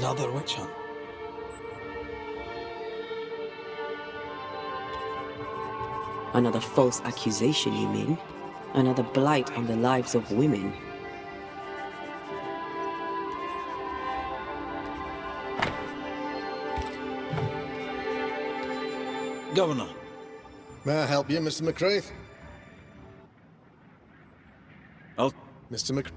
Another witch hunt. Another false accusation, you mean? Another blight on the lives of women? Governor. May I help you, Mr. McCraith? I'll... Mr. Mc...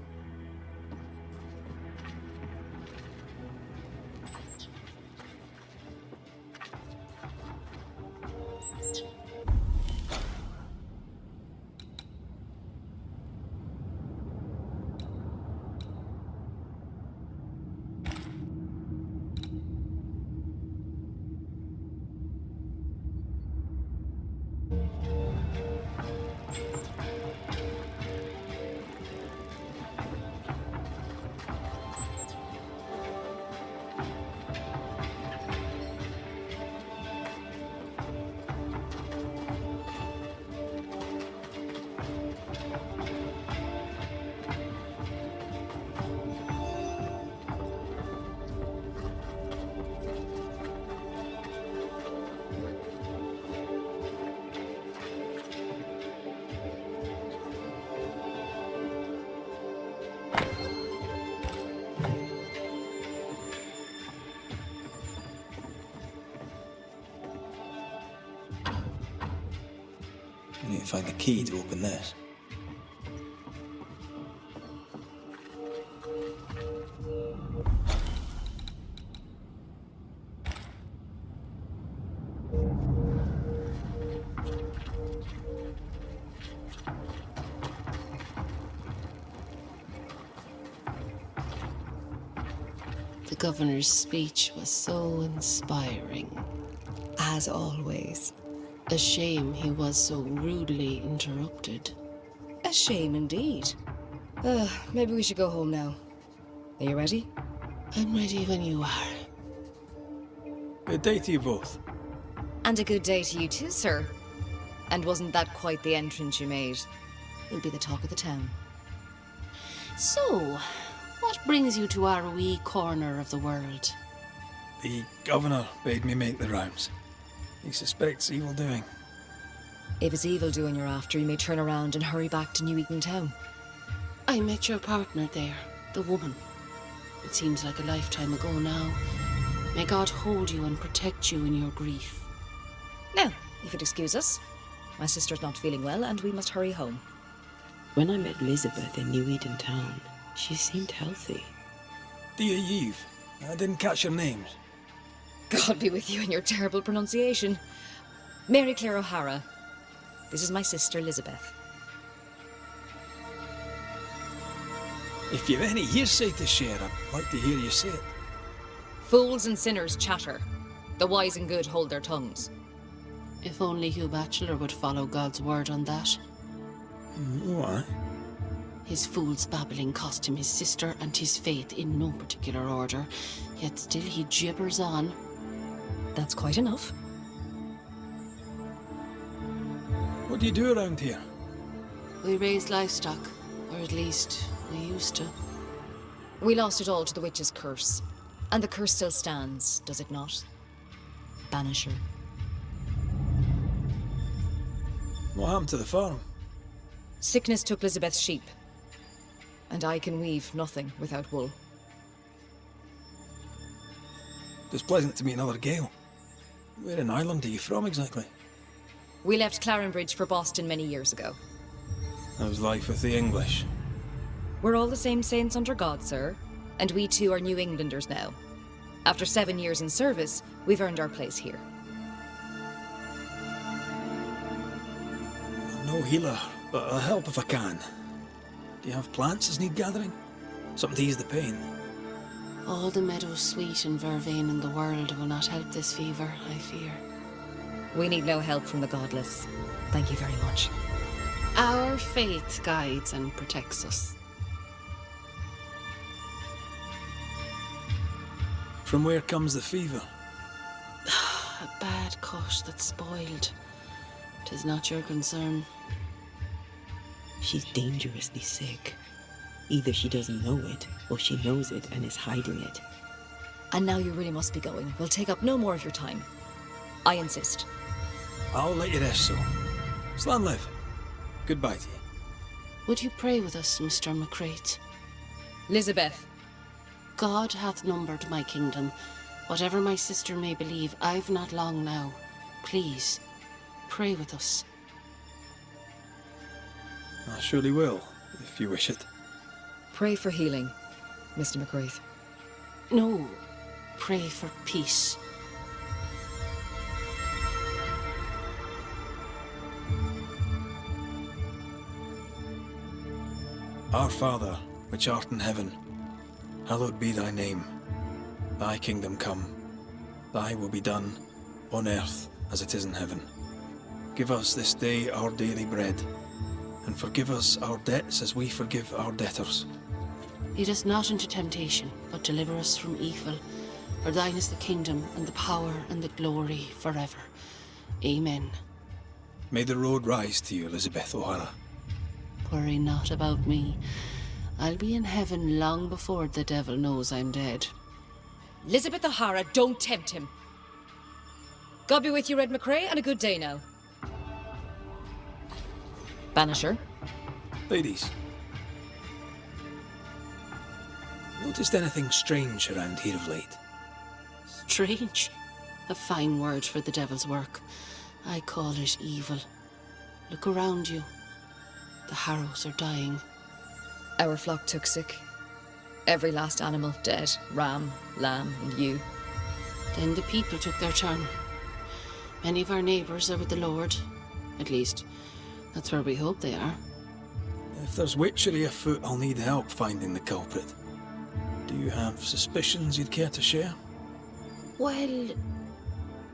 I need to find the key to open this. The governor's speech was so inspiring. As always. A shame he was so rudely interrupted. A shame indeed. Maybe we should go home now. Are you ready? I'm ready when you are. Good day to you both. And a good day to you too, sir. And wasn't that quite the entrance you made? You'll be the talk of the town. So, what brings you to our wee corner of the world? The governor bade me make the rounds. He suspects evil doing. If it's evil doing you're after, you may turn around and hurry back to New Eden Town. I met your partner there, the woman. It seems like a lifetime ago now. May God hold you and protect you in your grief. Now, if you'd excuse us, my sister's not feeling well and we must hurry home. When I met Elizabeth in New Eden Town, she seemed healthy. Dear Eve, I didn't catch your names. God be with you and your terrible pronunciation. Mary Claire O'Hara. This is my sister, Elizabeth. If you've any hearsay to share, I'd like to hear you say it. Fools and sinners chatter. The wise and good hold their tongues. If only Hugh Batchelor would follow God's word on that. Why? His fool's babbling cost him his sister and his faith in no particular order, yet still he gibbers on. That's quite enough. What do you do around here? We raise livestock, or at least we used to. We lost it all to the witch's curse. And the curse still stands, does it not? Banisher. What happened to the farm? Sickness took Elizabeth's sheep. And I can weave nothing without wool. It's pleasant to meet another Gale. Where in Ireland are you from exactly? We left Clarenbridge for Boston many years ago. How's life with the English? We're all the same saints under God, sir. And we too are New Englanders now. After 7 years in service, we've earned our place here. I'm no healer, but I'll help if I can. Do you have plants as need gathering? Something to ease the pain? All the meadows sweet and vervain in the world will not help this fever, I fear. We need no help from the godless. Thank you very much. Our faith guides and protects us. From where comes the fever? A bad cut that's spoiled. 'Tis not your concern. She's dangerously sick. Either she doesn't know it, or she knows it and is hiding it. And now you really must be going. We'll take up no more of your time. I insist. I'll let you rest, so. Slan live. Goodbye to you. Would you pray with us, Mr. McCraith? Elizabeth. God hath numbered my kingdom. Whatever my sister may believe, I've not long now. Please, pray with us. I surely will, if you wish it. Pray for healing, Mr. McCraith. No, pray for peace. Our Father, which art in heaven, hallowed be thy name. Thy kingdom come. Thy will be done, on earth as it is in heaven. Give us this day our daily bread, and forgive us our debts as we forgive our debtors. Lead us not into temptation, but deliver us from evil. For thine is the kingdom, and the power, and the glory, forever. Amen. May the road rise to you, Elizabeth O'Hara. Worry not about me. I'll be in heaven long before the devil knows I'm dead. Elizabeth O'Hara, don't tempt him. God be with you, Red McCrae, and a good day now. Banisher. Ladies. Noticed anything strange around here of late? Strange. A fine word for the devil's work. I call it evil. Look around you. The harrows are dying. Our flock took sick. Every last animal dead. Ram, lamb, and ewe. Then the people took their turn. Many of our neighbours are with the Lord. At least, that's where we hope they are. If there's witchery afoot, I'll need help finding the culprit. Do you have suspicions you'd care to share? Well,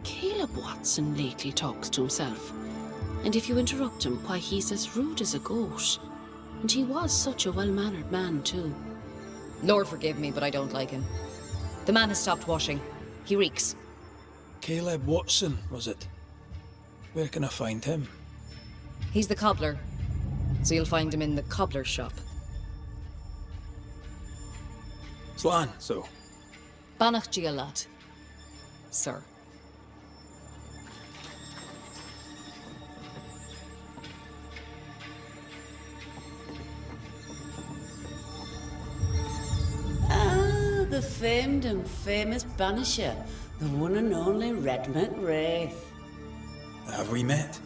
Caleb Watson lately talks to himself. And if you interrupt him, why, he's as rude as a goat. And he was such a well-mannered man, too. Lord forgive me, but I don't like him. The man has stopped washing. He reeks. Caleb Watson, was it? Where can I find him? He's the cobbler, so you'll find him in the cobbler's shop. Slan, so. Banach Gialat, sir. The famed and famous Banisher, the one and only Red McWraith. Have we met?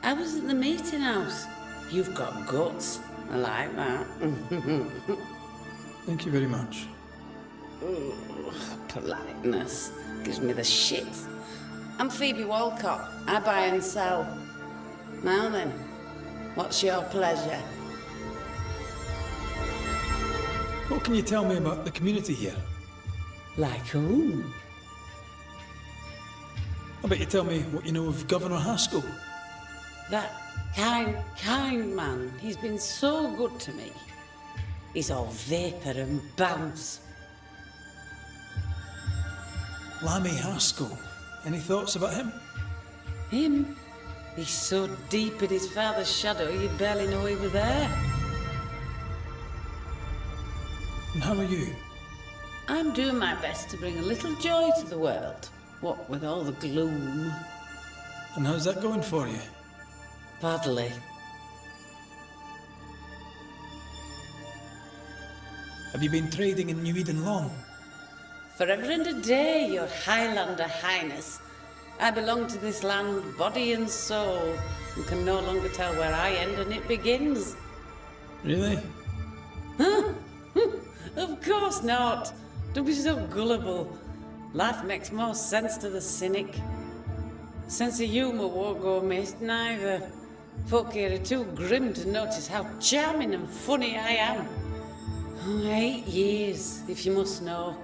I was at the meeting house. You've got guts. I like that. Thank you very much. Ooh, politeness gives me the shit. I'm Phoebe Walcott. I buy and sell. Now then, what's your pleasure? What can you tell me about the community here? Like whom? I bet you tell me what you know of Governor Haskell. That kind man. He's been so good to me. He's all vapour and bounce. Lammy Haskell. Any thoughts about him? Him? He's so deep in his father's shadow you'd barely know he was there. And how are you? I'm doing my best to bring a little joy to the world. What with all the gloom. And how's that going for you? Badly. Have you been trading in New Eden long? Forever and a day, your Highlander Highness. I belong to this land, body and soul, and can no longer tell where I end and it begins. Really? Huh? Of course not. Don't be so gullible. Life makes more sense to the cynic. Sense of humour won't go amiss, neither. Folk here are too grim to notice how charming and funny I am. 8 years, if you must know.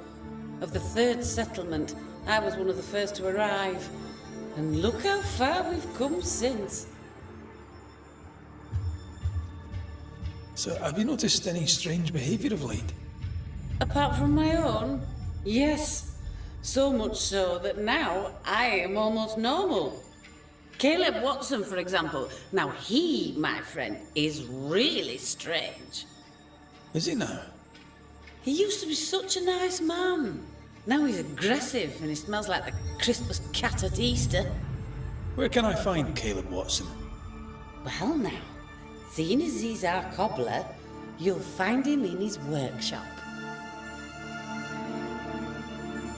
Of the third settlement, I was one of the first to arrive. And look how far we've come since. So, have you noticed any strange behaviour of late? Apart from my own, yes. So much so that now I am almost normal. Caleb Watson, for example. Now he, my friend, is really strange. Is he now? He used to be such a nice man. Now he's aggressive and he smells like the Christmas cat at Easter. Where can I find Caleb Watson? Well now, seeing as he's our cobbler, you'll find him in his workshop.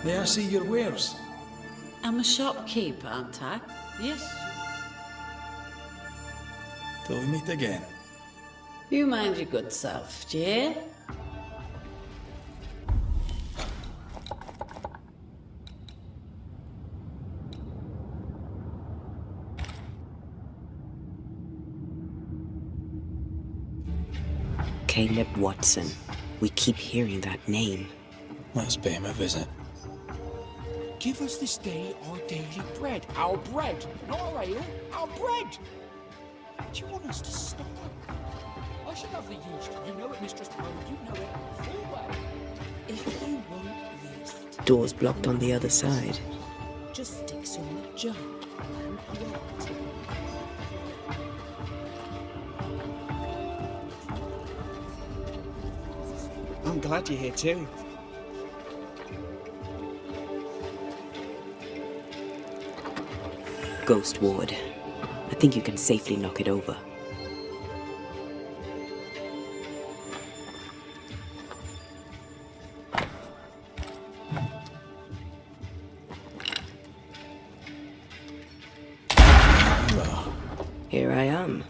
May I see your wares? I'm a shopkeeper, aren't I? Yes. Till we meet again. You mind your good self, do you hear? Caleb Watson. We keep hearing that name. Let's pay him a visit. Give us this day our daily bread. Our bread, not our ale, our bread! Do you want us to stop? I should have the yeast. You know it, Mistress Poe. You know it full well. If you want yeast... Doors blocked on the other side. Just stick some in a jar and wait. I'm glad you're here too. Ghost Ward. I think you can safely knock it over. Here I am.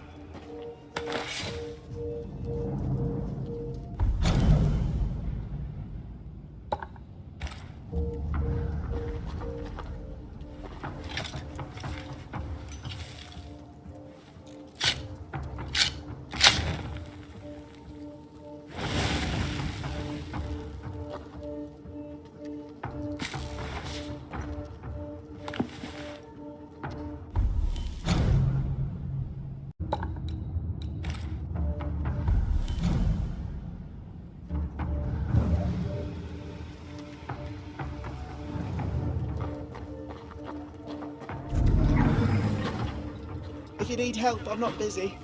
If you need help, I'm not busy.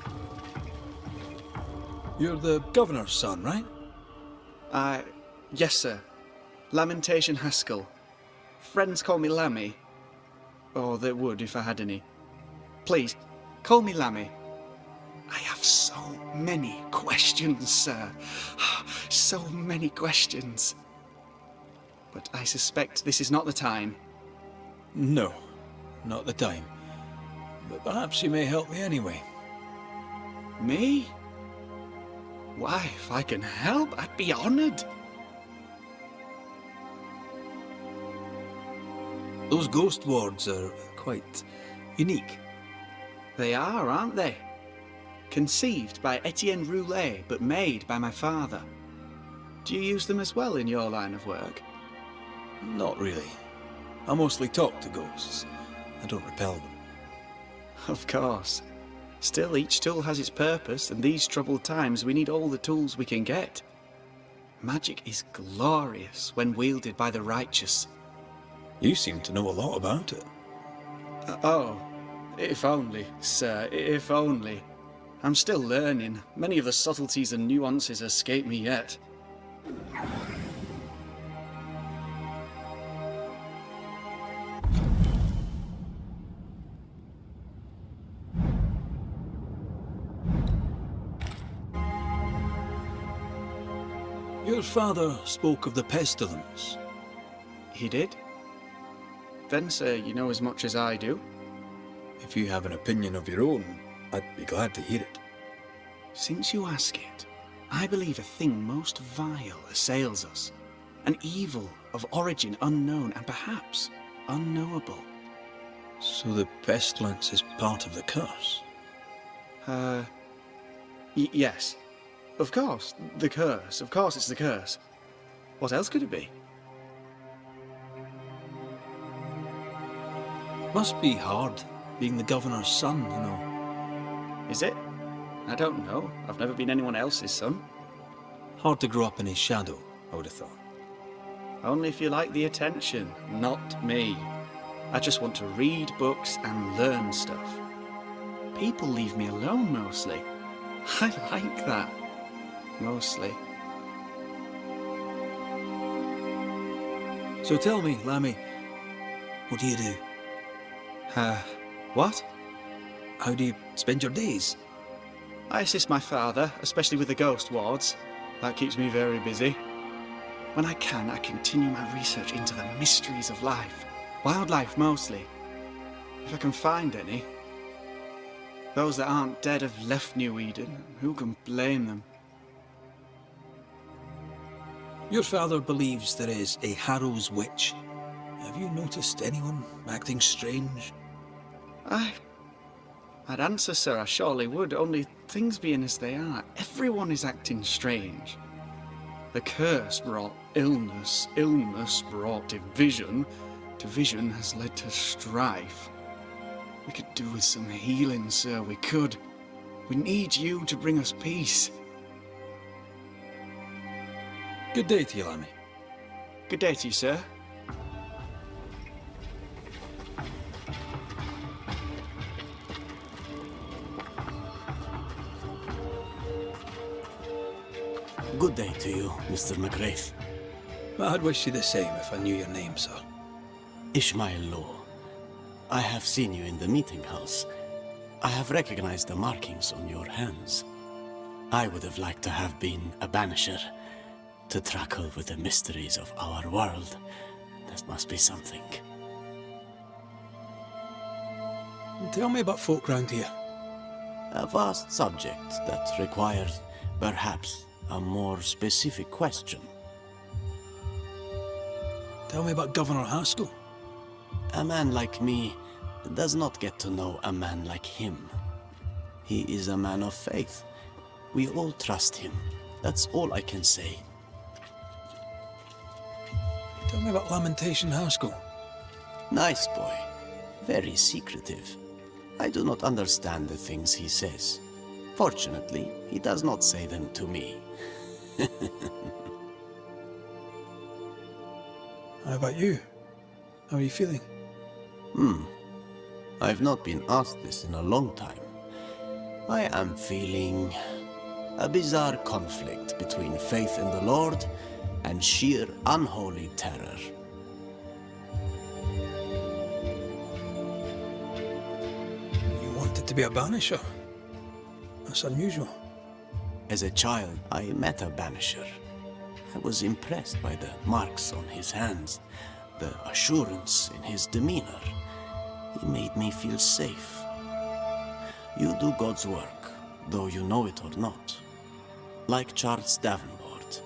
You're the governor's son, right? Yes, sir. Lamentation Haskell. Friends call me Lammy. Or they would if I had any. Please, call me Lammy. I have so many questions, sir. So many questions. But I suspect this is not the time. No, not the time. But perhaps you may help me anyway. Me? Why, if I can help, I'd be honored. Those ghost wards are quite unique. They are, aren't they? Conceived by Etienne Roulet, but made by my father. Do you use them as well in your line of work? Not really. I mostly talk to ghosts. I don't repel them. Of course. Still, each tool has its purpose, and these troubled times we need all the tools we can get. Magic is glorious when wielded by the righteous. You seem to know a lot about it. Oh, if only, sir, if only. I'm still learning. Many of the subtleties and nuances escape me yet. Your father spoke of the pestilence. He did? Then, sir, you know as much as I do. If you have an opinion of your own, I'd be glad to hear it. Since you ask it, I believe a thing most vile assails us. An evil of origin unknown and perhaps unknowable. So the pestilence is part of the curse? Yes. Of course, the curse. Of course it's the curse. What else could it be? Must be hard, being the governor's son, you know. Is it? I don't know. I've never been anyone else's son. Hard to grow up in his shadow, I would have thought. Only if you like the attention, not me. I just want to read books and learn stuff. People leave me alone mostly. I like that. Mostly. So tell me, Lammy, what do you do? What? How do you spend your days? I assist my father, especially with the ghost wards. That keeps me very busy. When I can, I continue my research into the mysteries of life. Wildlife, mostly. If I can find any. Those that aren't dead have left New Eden. Who can blame them? Your father believes there is a Harrow's witch. Have you noticed anyone acting strange? I'd answer, sir, I surely would, only things being as they are, everyone is acting strange. The curse brought illness, illness brought division, division has led to strife. We could do with some healing, sir, we could. We need you to bring us peace. Good day to you, Lammy. Good day to you, sir. Good day to you, Mr. McGrath. I'd wish you the same if I knew your name, sir. Ishmael Law. I have seen you in the meeting house. I have recognized the markings on your hands. I would have liked to have been a banisher, to tackle with the mysteries of our world. That must be something. Tell me about folk round here. A vast subject that requires, perhaps, a more specific question. Tell me about Governor Haskell. A man like me does not get to know a man like him. He is a man of faith. We all trust him. That's all I can say. Tell me about Lamentation Haskell. Nice boy. Very secretive. I do not understand the things he says. Fortunately, he does not say them to me. How about you? How are you feeling? I've not been asked this in a long time. I am feeling a bizarre conflict between faith in the Lord and sheer unholy terror. You wanted to be a banisher? That's unusual. As a child, I met a banisher. I was impressed by the marks on his hands, the assurance in his demeanor. He made me feel safe. You do God's work, though you know it or not. Like Charles Davenport,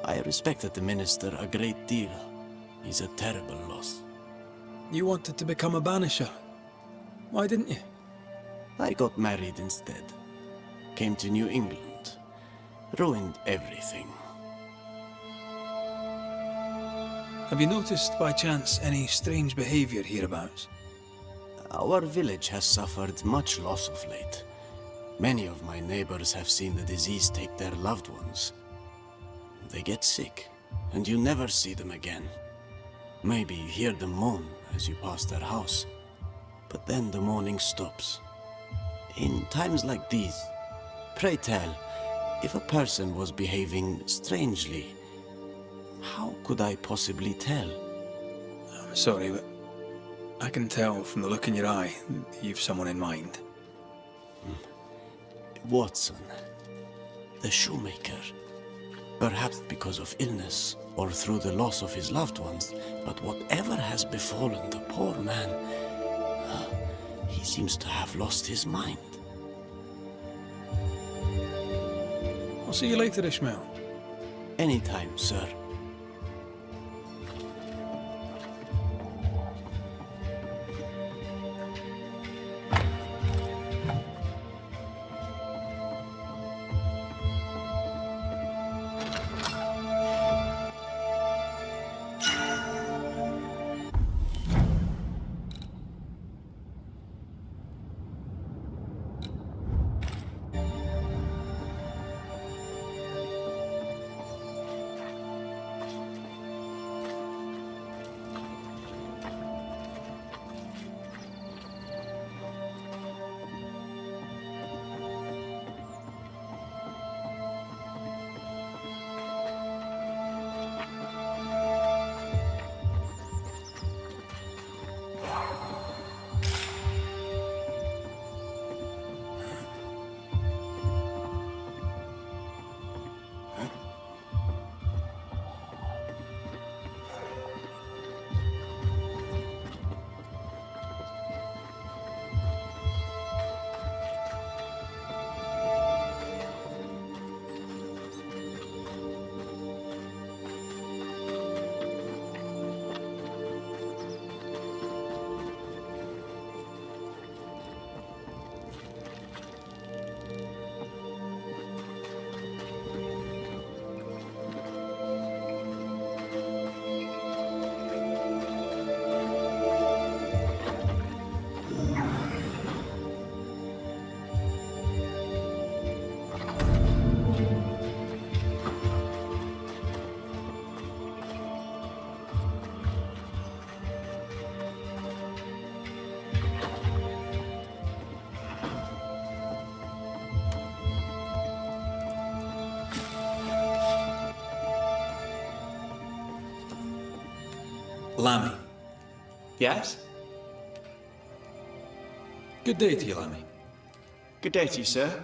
I respected the minister a great deal. He's a terrible loss. You wanted to become a banisher. Why didn't you? I got married instead. Came to New England. Ruined everything. Have you noticed by chance any strange behavior hereabouts? Our village has suffered much loss of late. Many of my neighbors have seen the disease take their loved ones. They get sick, and you never see them again. Maybe you hear them moan as you pass their house, but then the moaning stops. In times like these, pray tell, if a person was behaving strangely, how could I possibly tell? I'm sorry, but I can tell from the look in your eye that you've someone in mind. Watson, the shoemaker. Perhaps because of illness or through the loss of his loved ones, but whatever has befallen the poor man, he seems to have lost his mind. I'll see you later, Ishmael. Anytime, sir. Lammy. Yes? Good day to you, Lammy. Good day to you, sir.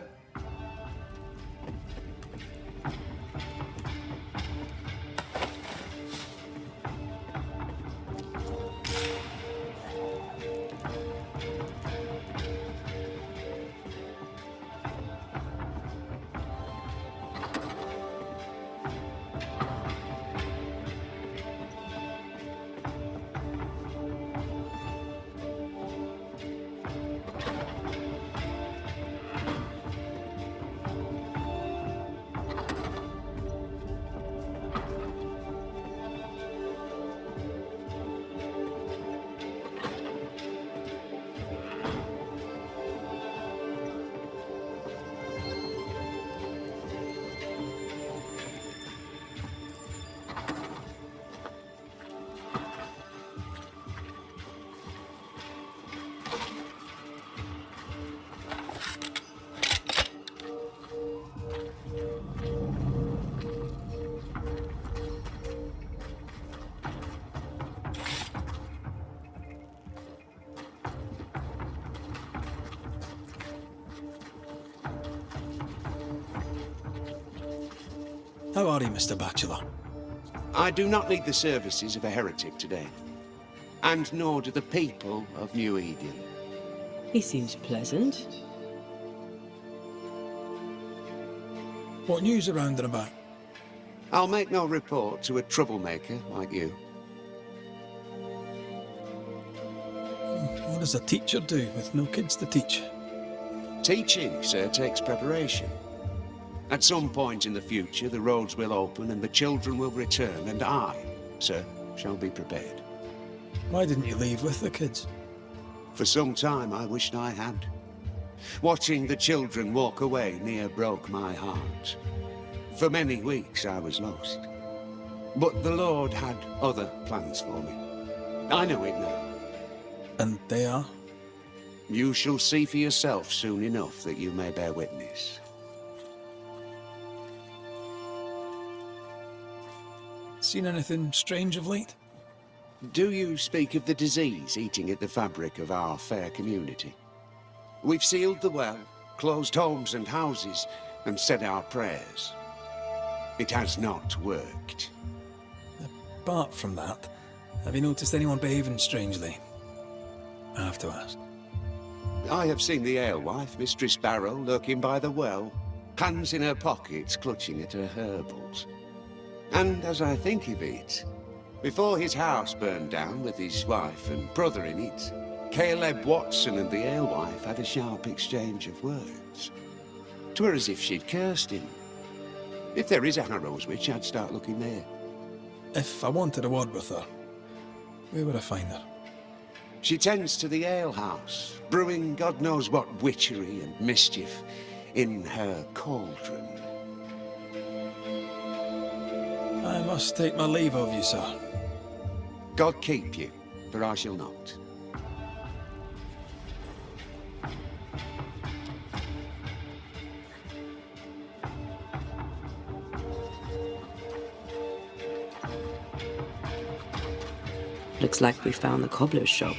How are you, Mr. Bachelor? I do not need the services of a heretic today. And nor do the people of New Eden. He seems pleasant. What news around and about? I'll make no report to a troublemaker like you. What does a teacher do with no kids to teach? Teaching, sir, takes preparation. At some point in the future, the roads will open and the children will return, and I, sir, shall be prepared. Why didn't you leave with the kids? For some time, I wished I had. Watching the children walk away near broke my heart. For many weeks, I was lost. But the Lord had other plans for me. I know it now. And they are? You shall see for yourself soon enough that you may bear witness. Seen anything strange of late? Do you speak of the disease eating at the fabric of our fair community? We've sealed the well, closed homes and houses, and said our prayers. It has not worked. Apart from that, have you noticed anyone behaving strangely? I have to ask. I have seen the alewife, Mistress Barrow, lurking by the well, hands in her pockets, clutching at her herbals. And as I think of it, before his house burned down with his wife and brother in it, Caleb Watson and the alewife had a sharp exchange of words. 'Twere as if she'd cursed him. If there is a Harrow's witch, I'd start looking there. If I wanted a word with her, where would I find her? She tends to the alehouse, brewing God knows what witchery and mischief in her cauldron. I must take my leave of you, sir. God keep you, for I shall not. Looks like we found the cobbler's shop.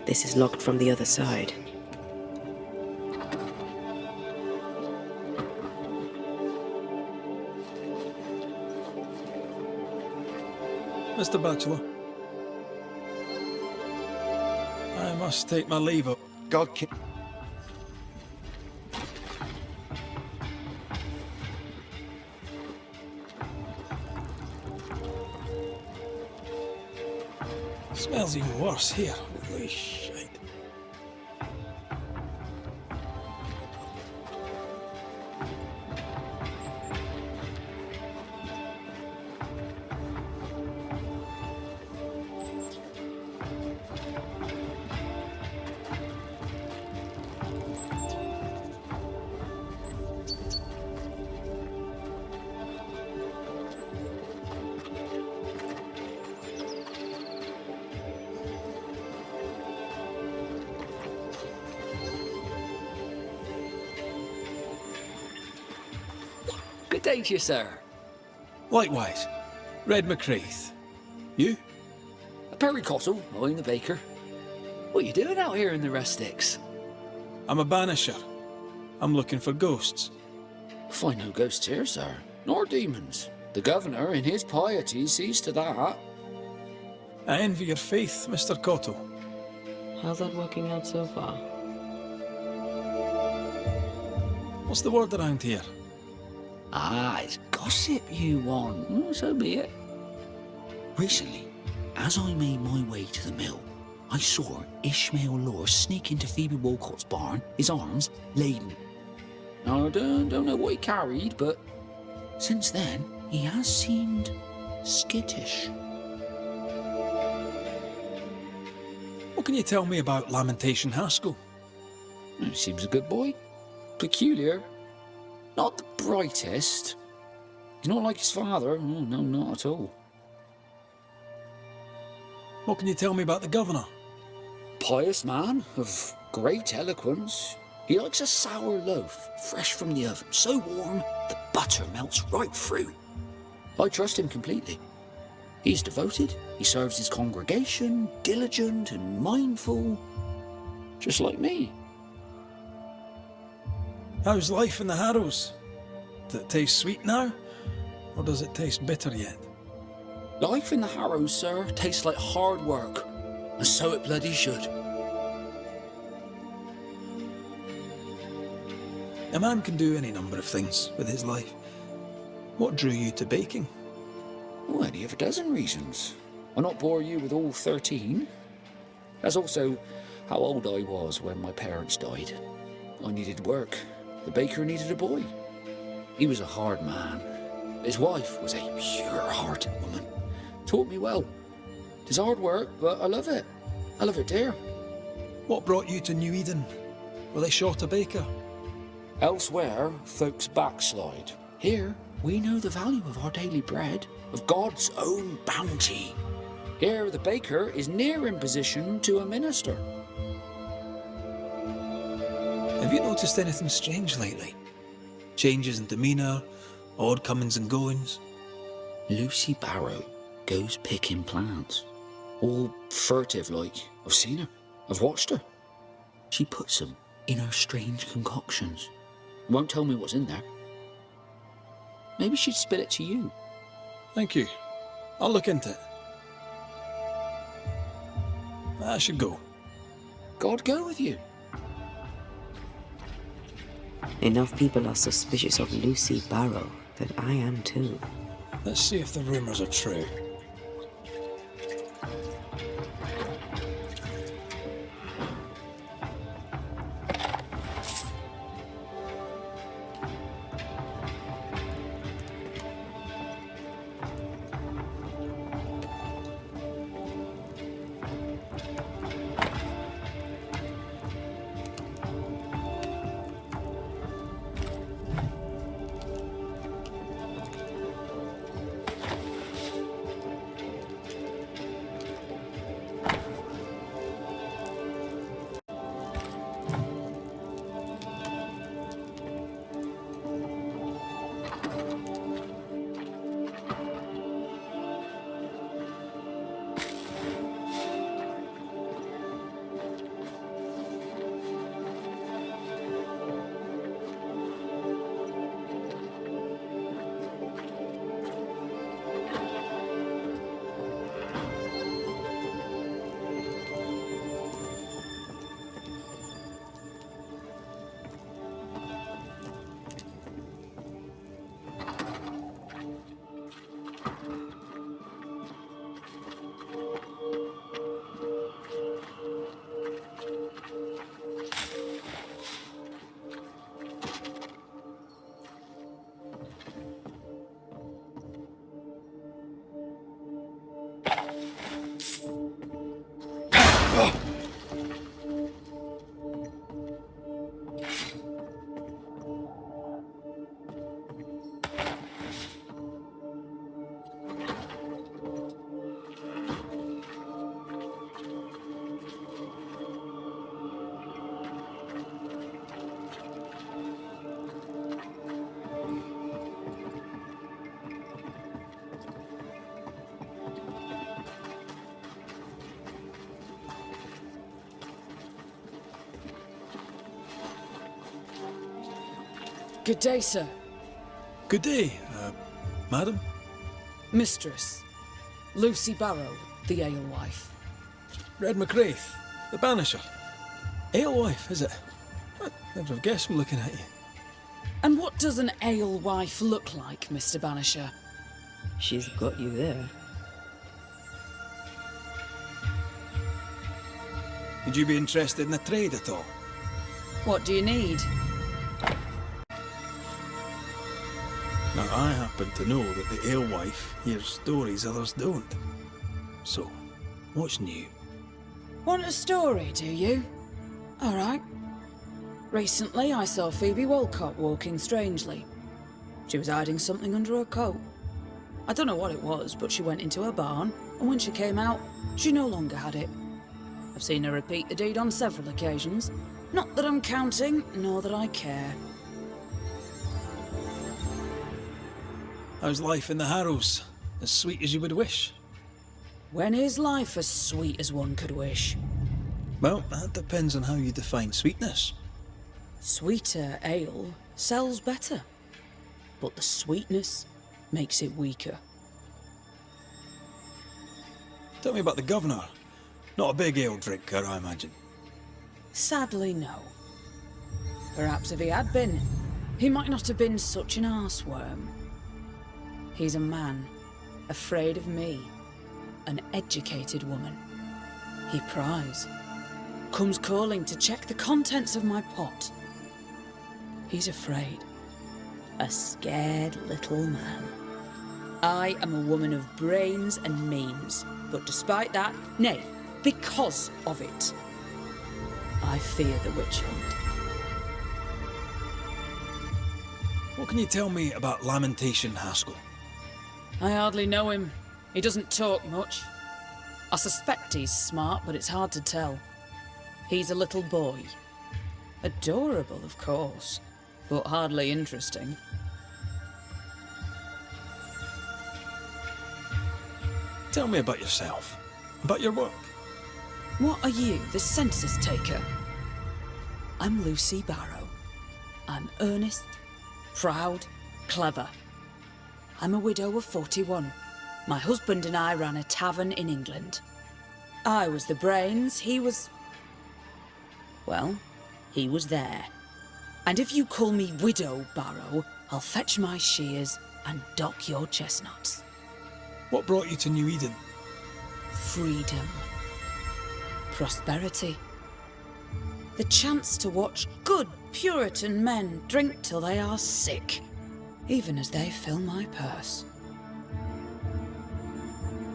This is locked from the other side. Mr. Bachelor, I must take my leave of... God ki- Smells even worse here. Holy shite. Good day to you, sir. Likewise. Red McCraith. You? Perry Cottle, I'm the baker. What are you doing out here in the rustics? I'm a banisher. I'm looking for ghosts. Find no ghosts here, sir, nor demons. The governor, in his piety, sees to that. I envy your faith, Mr. Cottle. How's that working out so far? What's the word around here? Ah, it's gossip you want. So be it. Recently, as I made my way to the mill, I saw Ishmael Law sneak into Phoebe Walcott's barn, his arms laden. Now, I don't know what he carried, but since then, he has seemed skittish. What can you tell me about Lamentation Haskell? He seems a good boy. Peculiar. Not the brightest. He's not like his father. No, not at all. What can you tell me about the governor? Pious man of great eloquence. He likes a sour loaf, fresh from the oven, so warm the butter melts right through. I trust him completely. He's devoted, he serves his congregation, diligent and mindful, just like me. How's life in the Harrows? Does it taste sweet now? Or does it taste bitter yet? Life in the Harrows, sir, tastes like hard work, and so it bloody should. A man can do any number of things with his life. What drew you to baking? Oh, any of a dozen reasons. I'll not bore you with all 13. That's also how old I was when my parents died. I needed work. The baker needed a boy. He was a hard man. His wife was a pure-hearted woman. Taught me well. It's hard work, but I love it. I love it, dear. What brought you to New Eden? Were they short a baker? Elsewhere, folks backslide. Here, we know the value of our daily bread, of God's own bounty. Here, the baker is near in position to a minister. Have you noticed anything strange lately? Changes in demeanour, odd comings and goings? Lucy Barrow goes picking plants. All furtive like. I've seen her. I've watched her. She puts them in her strange concoctions. Won't tell me what's in there. Maybe she'd spill it to you. Thank you. I'll look into it. I should go. God go with you. Enough people are suspicious of Lucy Barrow that I am too. Let's see if the rumours are true. Good day, sir. Good day, madam. Mistress. Lucy Barrow, the alewife. Red McCraith, the Banisher. Alewife, is it? I'd never have guessed from looking at you. And what does an alewife look like, Mr. Banisher? She's got you there. Would you be interested in the trade at all? What do you need? Now, I happen to know that the alewife hears stories others don't. So, what's new? Want a story, do you? All right. Recently, I saw Phoebe Walcott walking strangely. She was hiding something under her coat. I don't know what it was, but she went into her barn, and when she came out, she no longer had it. I've seen her repeat the deed on several occasions. Not that I'm counting, nor that I care. How's life in the Harrows? As sweet as you would wish? When is life as sweet as one could wish? Well, that depends on how you define sweetness. Sweeter ale sells better, but the sweetness makes it weaker. Tell me about the governor. Not a big ale drinker, I imagine. Sadly, no. Perhaps if he had been, he might not have been such an arseworm. He's a man, afraid of me, an educated woman. He pries, comes calling to check the contents of my pot. He's afraid, a scared little man. I am a woman of brains and means, but despite that, nay, because of it, I fear the witch hunt. What can you tell me about Lamentation Haskell? I hardly know him. He doesn't talk much. I suspect he's smart, but it's hard to tell. He's a little boy. Adorable, of course, but hardly interesting. Tell me about yourself, about your work. What are you, the census taker? I'm Lucy Barrow. I'm earnest, proud, clever. I'm a widow of 41. My husband and I ran a tavern in England. I was the brains, he was... well, he was there. And if you call me Widow Barrow, I'll fetch my shears and dock your chestnuts. What brought you to New Eden? Freedom. Prosperity. The chance to watch good Puritan men drink till they are sick, even as they fill my purse.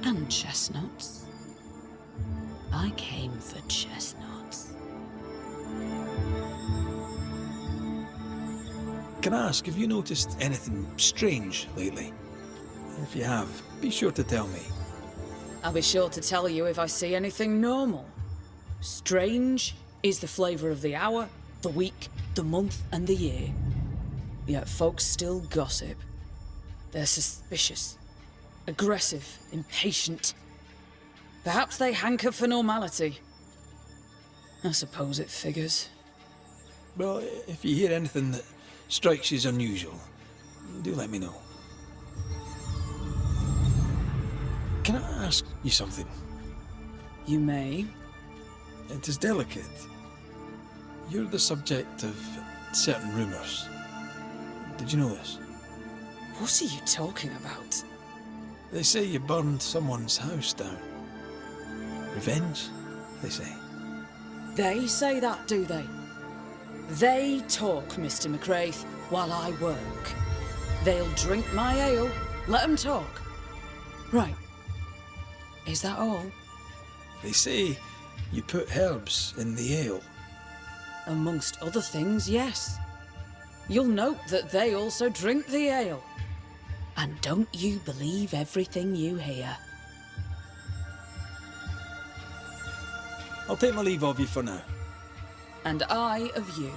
And chestnuts. I came for chestnuts. Can I ask, have you noticed anything strange lately? If you have, be sure to tell me. I'll be sure to tell you if I see anything normal. Strange is the flavour of the hour, the week, the month, and the year. Yet folks still gossip. They're suspicious, aggressive, impatient. Perhaps they hanker for normality. I suppose it figures. Well, if you hear anything that strikes you as unusual, do let me know. Can I ask you something? You may. It is delicate. You're the subject of certain rumours. Did you know this? What are you talking about? They say you burned someone's house down. Revenge, they say. They say that, do they? They talk, Mr. McCraith, while I work. They'll drink my ale, let them talk. Right. Is that all? They say You put herbs in the ale. Amongst other things, yes. You'll note that they also drink the ale. And don't you believe everything you hear. I'll take my leave of you for now. And I of you.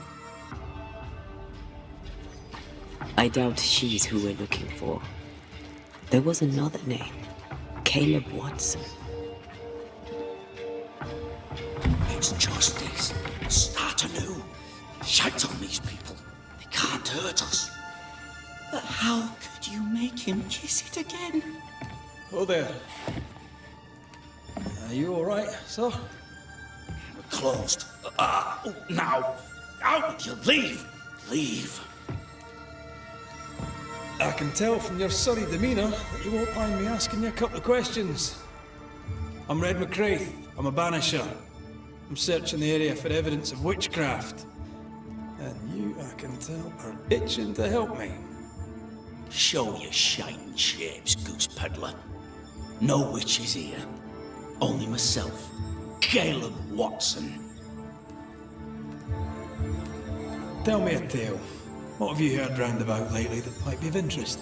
I doubt she's who we're looking for. There was another name. Caleb Watson. It's justice. Start anew. Shout on these people. They can't hurt us. But how could you make him kiss it again? Oh there. Are you alright, sir? We're closed. Now. Out with you. Leave. Leave. I can tell from your surly demeanour that you won't mind me asking you a couple of questions. I'm Red McCraith. I'm a Banisher. I'm searching the area for evidence of witchcraft. And you, I can tell, are itching to help me. Show your shining shapes, goose peddler. No witches here. Only myself, Caleb Watson. Tell me a tale. What have you heard round about lately that might be of interest?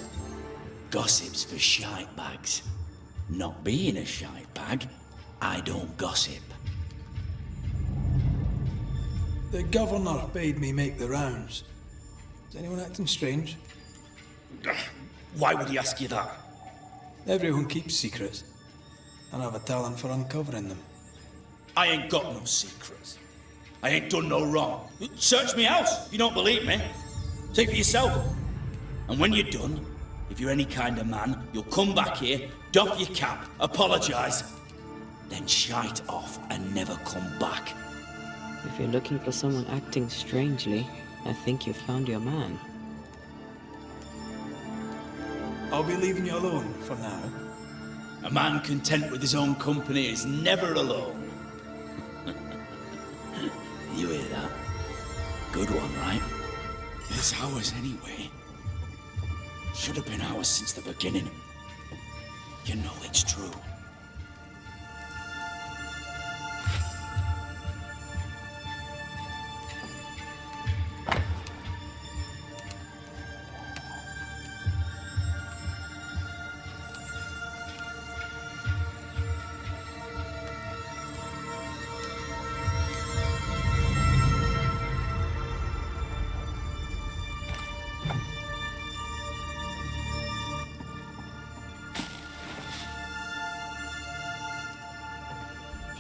Gossip's for shite bags. Not being a shite bag, I don't gossip. The governor bade me make the rounds. Is anyone acting strange? Why would he ask you that? Everyone keeps secrets, and I have a talent for uncovering them. I ain't got no secrets. I ain't done no wrong. Search me house if you don't believe me. See for yourself. And when you're done, if you're any kind of man, you'll come back here, doff your cap, apologise, then shite off and never come back. If you're looking for someone acting strangely, I think you've found your man. I'll be leaving you alone for now. A man content with his own company is never alone. You hear that? Good one, right? It's ours anyway. Should have been ours since the beginning. You know it's true.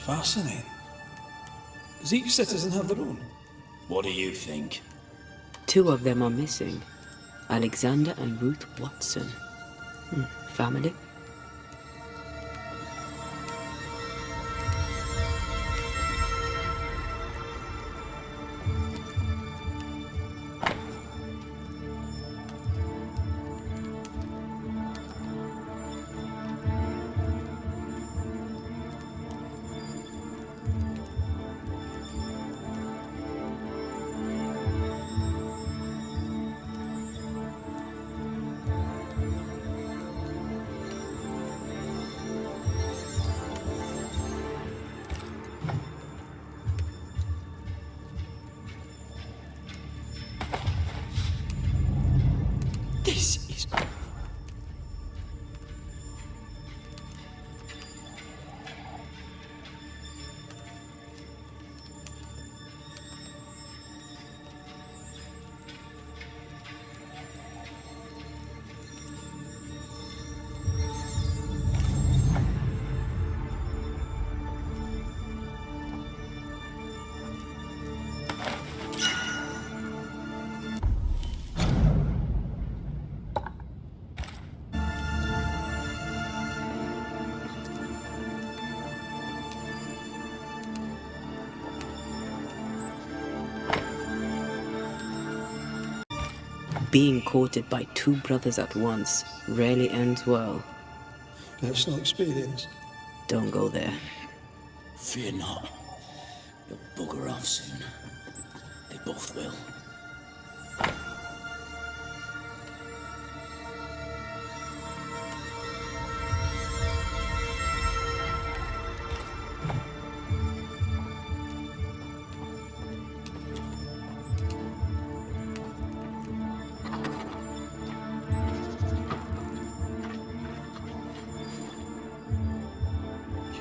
Fascinating. Does each citizen have their own? What do you think? 2 of them are missing. Alexander and Ruth Watson. Family? This is... Being courted by 2 brothers at once rarely ends well. Personal experience. Don't go there. Fear not. You'll bugger off soon. They both will.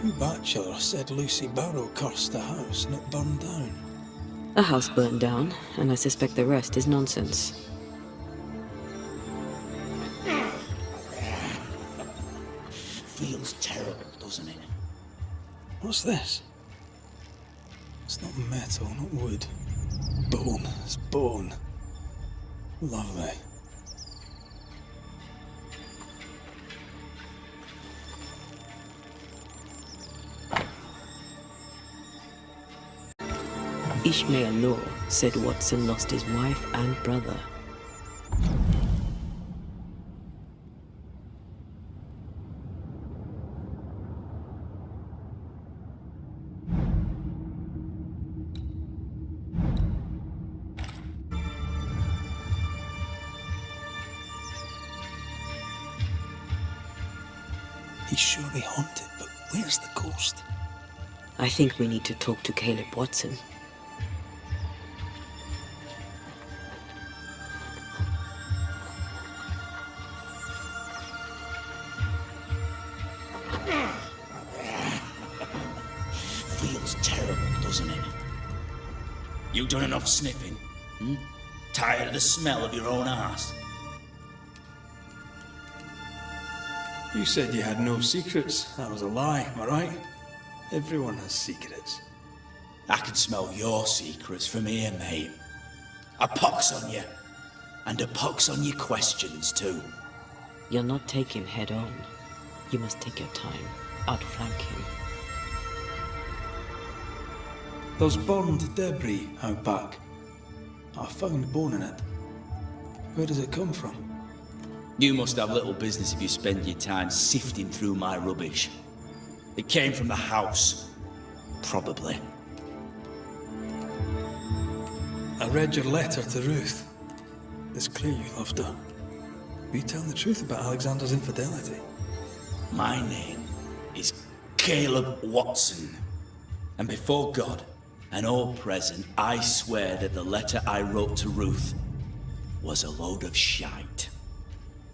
Two bachelors said Lucy Barrow cursed the house and it burned down. The house burned down, and I suspect the rest is nonsense. Feels terrible, doesn't it? What's this? It's not metal, not wood. Bone. It's bone. Lovely. Ishmael Law said Watson lost his wife and brother. He's surely haunted, but where's the ghost? I think we need to talk to Caleb Watson. Feels terrible, doesn't it? You done enough sniffing? Hmm? Tired of the smell of your own arse? You said you had no secrets. That was a lie, am I right? Everyone has secrets. I can smell your secrets from here, mate. A pox on you. And a pox on your questions, too. You're not taking head on. You must take your time. Outflank him. There's burned debris out back. I found bone in it. Where does it come from? You must have little business if you spend your time sifting through my rubbish. It came from the house. Probably. I read your letter to Ruth. It's clear you loved her. Were you telling the truth about Alexander's infidelity? My name is Caleb Watson. And before God and all present, I swear that the letter I wrote to Ruth was a load of shite.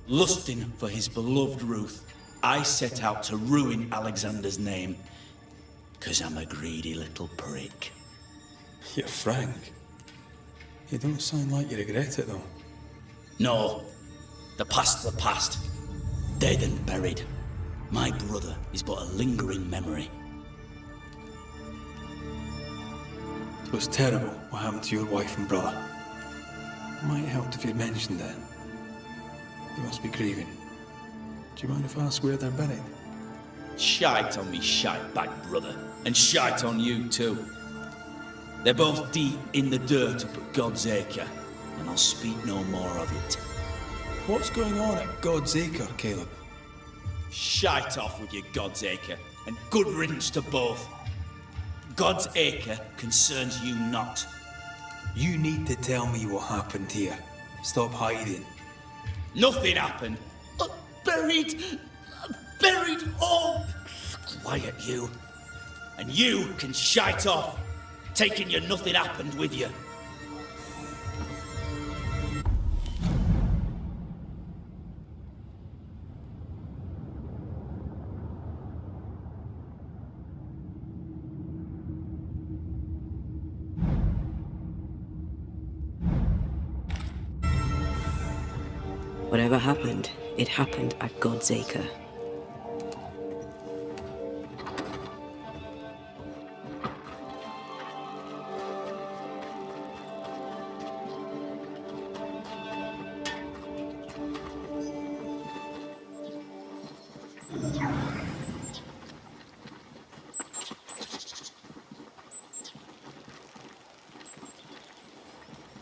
Lusting for his beloved Ruth, I set out to ruin Alexander's name, 'cause I'm a greedy little prick. You're frank. You don't sound like you regret it, though. No, the past's the past. Dead and buried. My brother is but a lingering memory. It was terrible what happened to your wife and brother. Might help if you'd mentioned it. You must be grieving. Do you mind if I ask where they're buried? Shite on me shite bag brother, and shite on you too. They're both deep in the dirt up at God's Acre, and I'll speak no more of it. What's going on at God's Acre, Caleb? Shite off with your God's Acre, and good riddance to both. God's Acre concerns you not. You need to tell me what happened here. Stop hiding. Nothing happened. Buried all. Quiet, you. And you can shite off, taking your nothing happened with you. Whatever happened, it happened at God's Acre.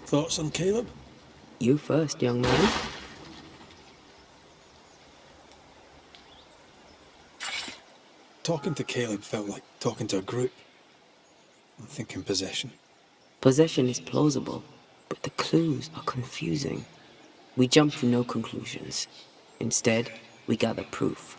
Thoughts on Caleb? You first, young man. Talking to Caleb felt like talking to a group. I'm thinking possession. Possession is plausible, but the clues are confusing. We jump to no conclusions. Instead, we gather proof.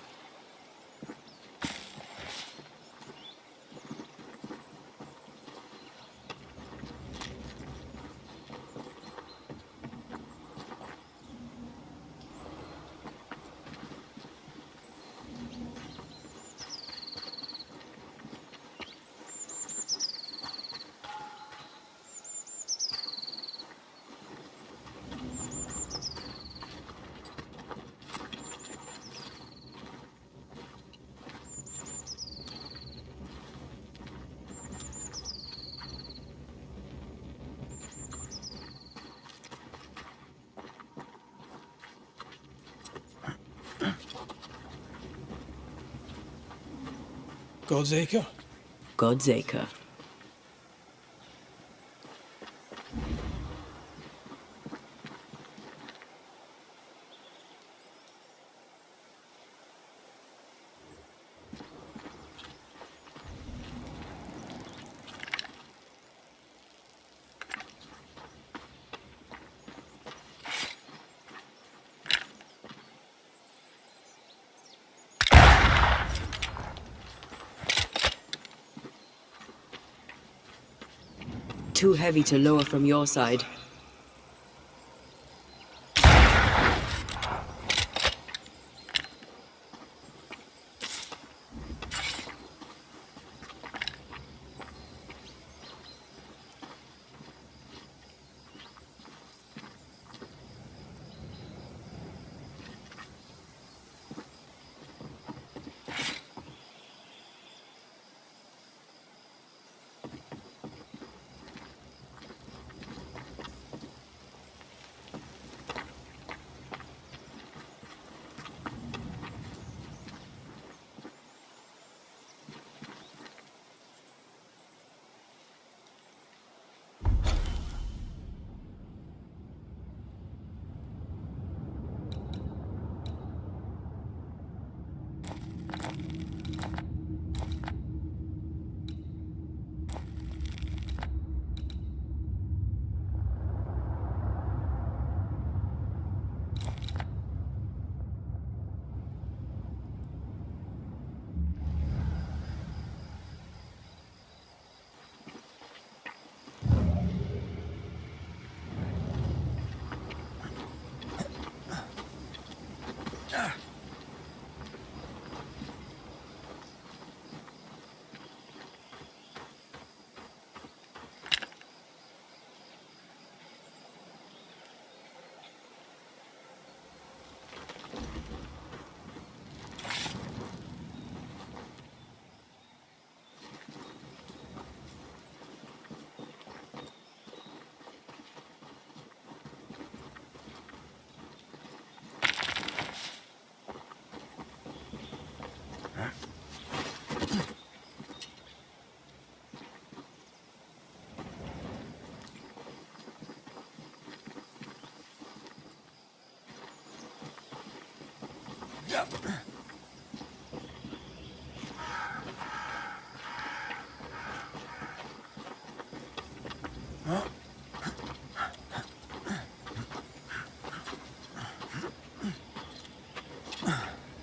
God's Acre? God's Acre. Too heavy to lower from your side.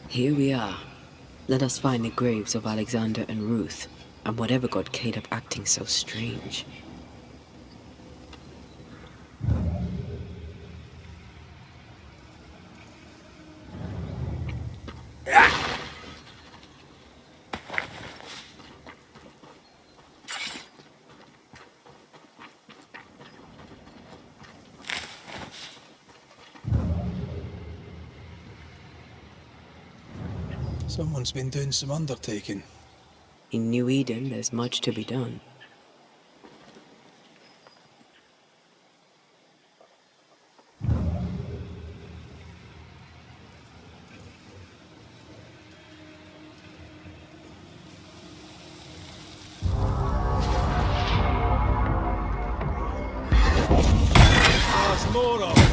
Here we are. Let us find the graves of Alexander and Ruth, and whatever got Caleb acting so strange. Someone's been doing some undertaking. In New Eden, there's much to be done. There's more of them.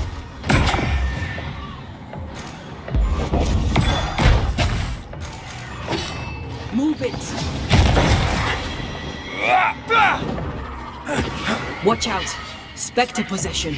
Move it! Watch out! Spectre possession.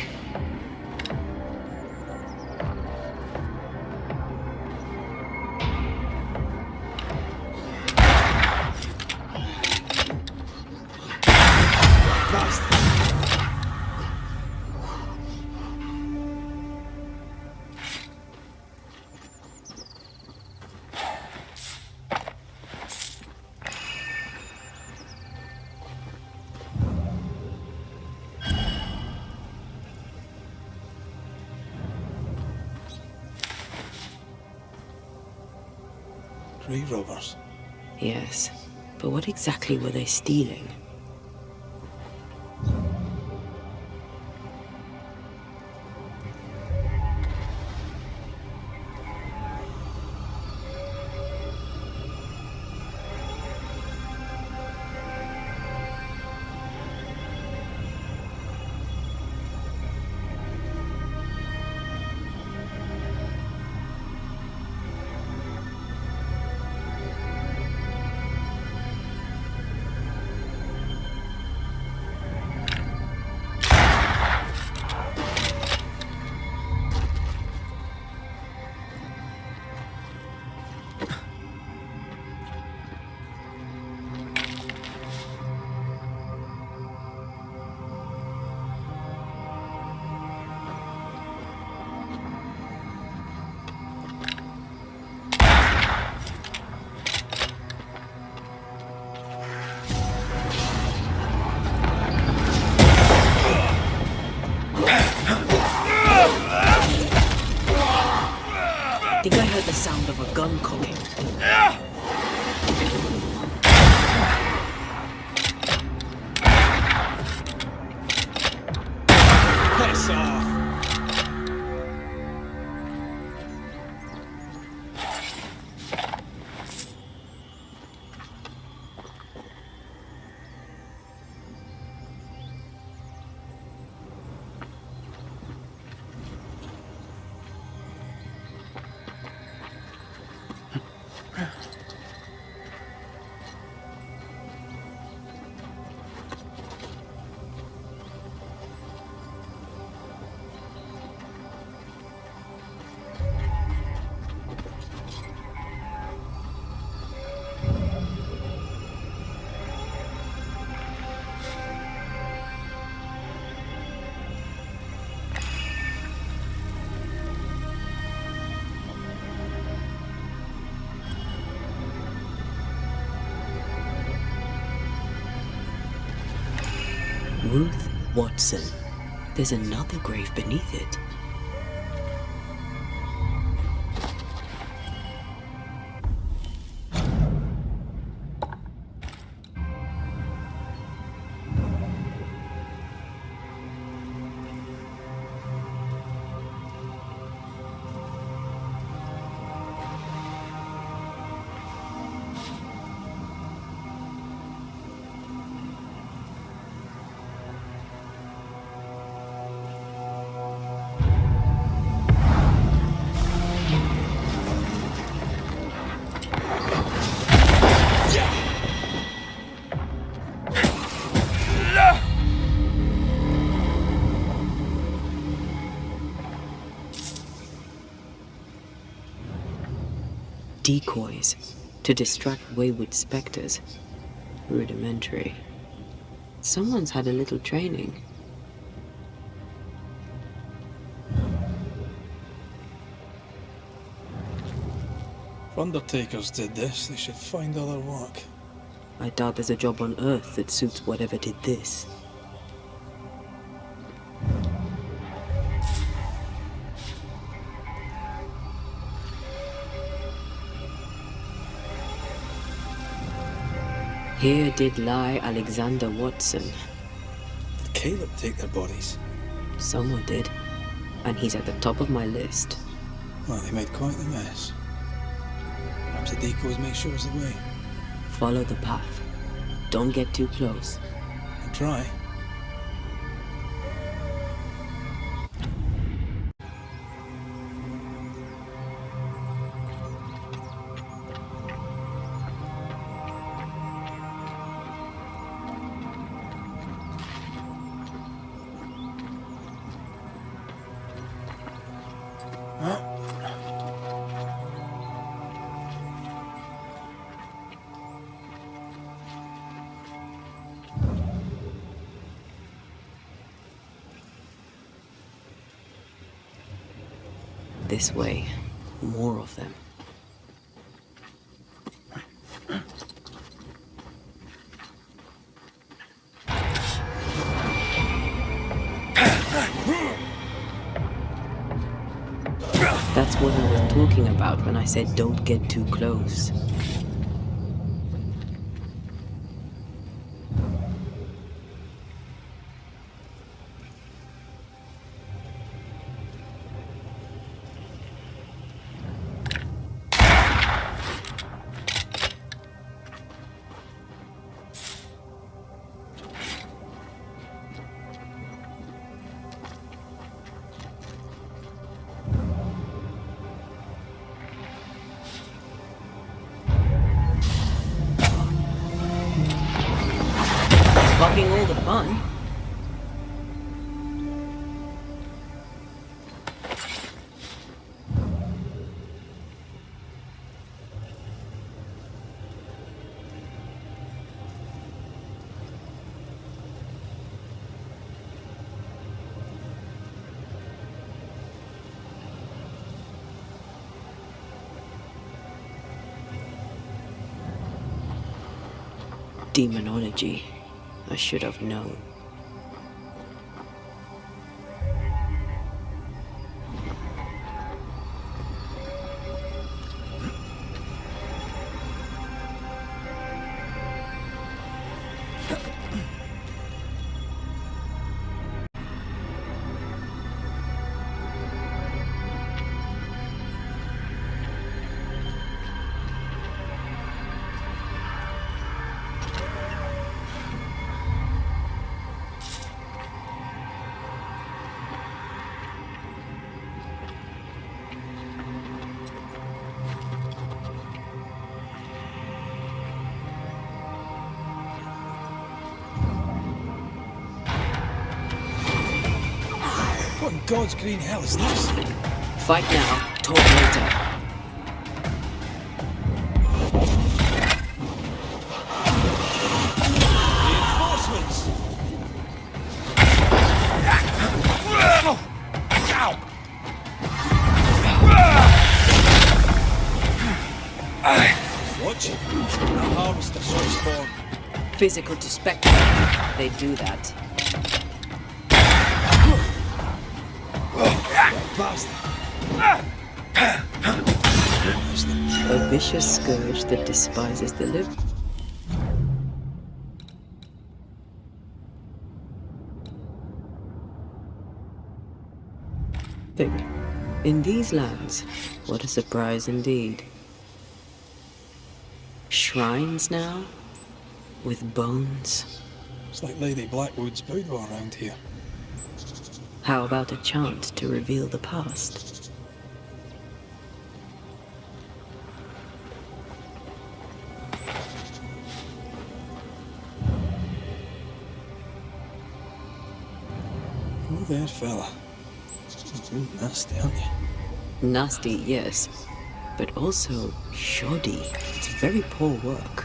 Grave robbers. Yes, but what exactly were they stealing? think I heard the sound of a gun cocking. Piss off! Ruth Watson. There's another grave beneath it. Decoys to distract wayward specters. Rudimentary. Someone's had a little training. If undertakers did this, they should find other work. I doubt there's a job on Earth that suits whatever did this. Here did lie Alexander Watson. Did Caleb take their bodies? Someone did. And he's at the top of my list. Well, they made quite the mess. Perhaps the decoys may show us the way. Follow the path. Don't get too close. And try. This way. More of them. That's what I was talking about when I said don't get too close. Blocking all the fun. Demonology. I should have known. God's green hell is this? Fight now, talk later. Reinforcements! Watch it. The harvester shows form. Physical to spectacle. They do that. A vicious scourge that despises the living. In these lands, what a surprise indeed. Shrines now? With bones? It's like Lady Blackwood's boudoir around here. How about a chant to reveal the past? Oh there, fella. You're nasty, aren't you? Nasty, yes. But also shoddy. It's very poor work.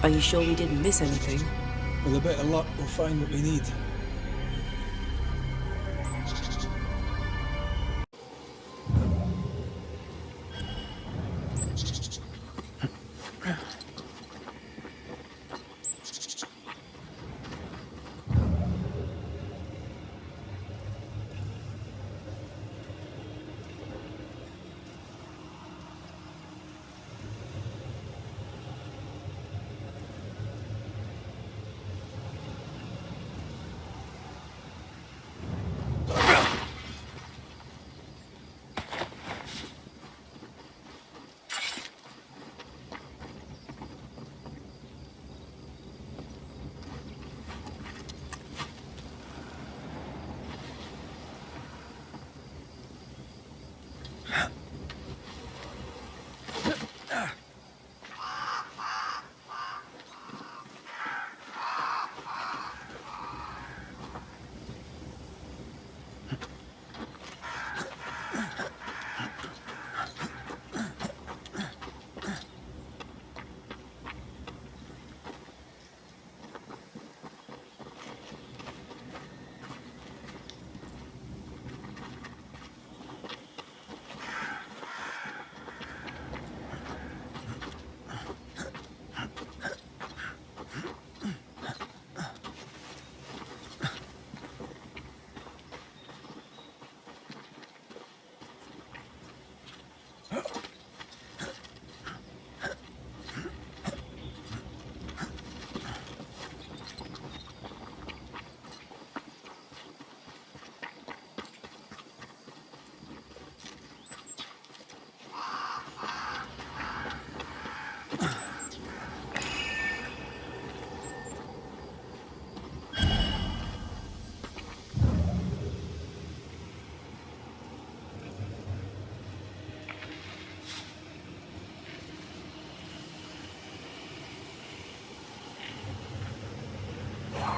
Are you sure we didn't miss anything? With a bit of luck, we'll find what we need.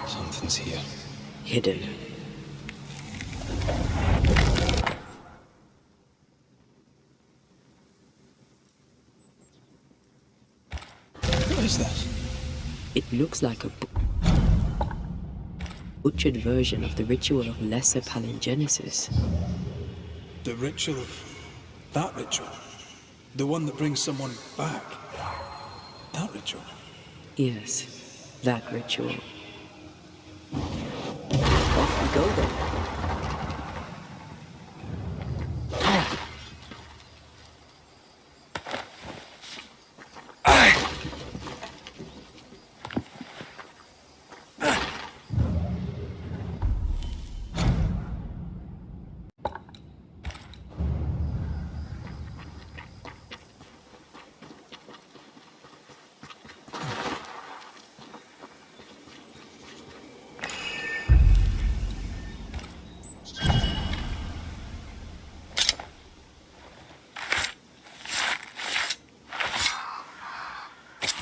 Something's here. Hidden. What is this? It looks like a butchered version of the ritual of Lesser Palingenesis. The ritual of... that ritual? The one that brings someone back? That ritual? Yes, that ritual. Off we go then.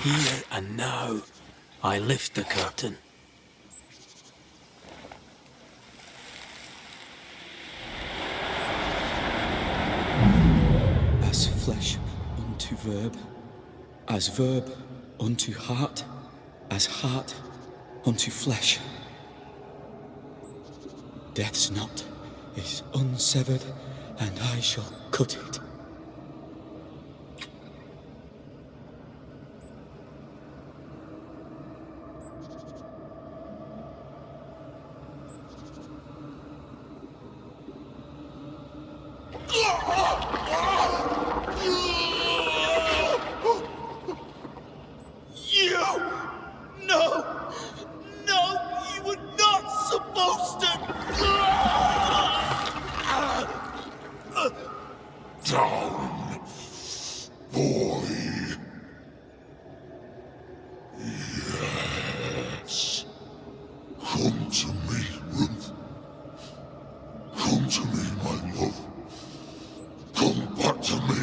Here and now, I lift the curtain. As flesh unto verb, as verb unto heart, as heart unto flesh. Death's knot is unsevered, and I shall cut it. Come to me, Ruth. Come to me, my love. Come back to me.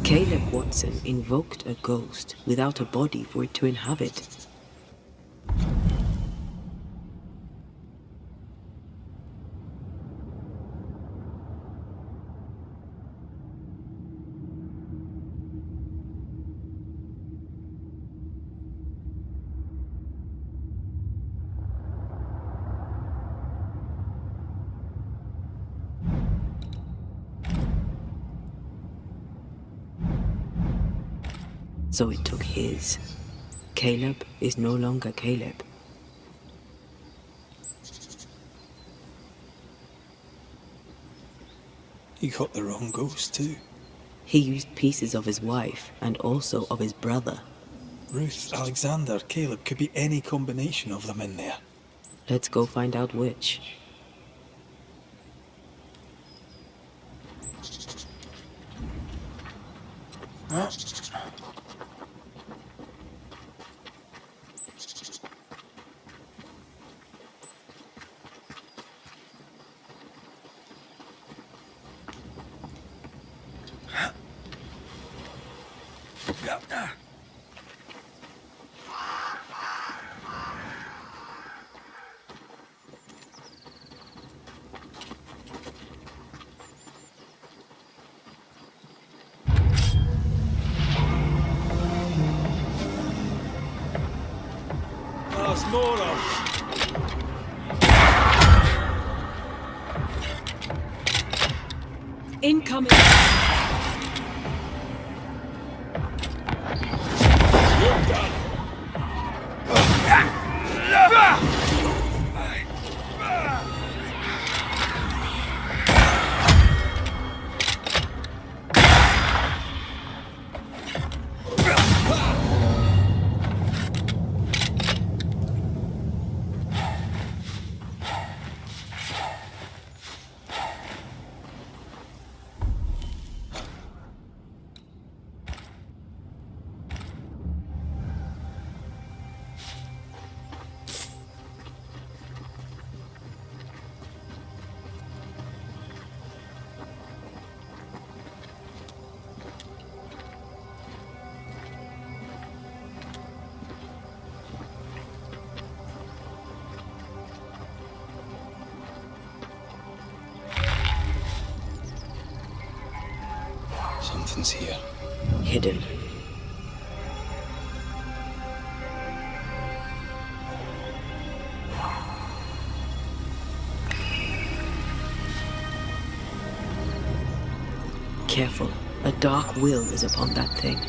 Caleb Watson invoked a ghost without a body for it to inhabit. So it took his. Caleb is no longer Caleb. He got the wrong ghost too. He used pieces of his wife and also of his brother. Ruth, Alexander, Caleb, could be any combination of them in there. Let's go find out which. There's more of. Incoming! You're done. Something's here. Hidden. Careful. A dark will is upon that thing.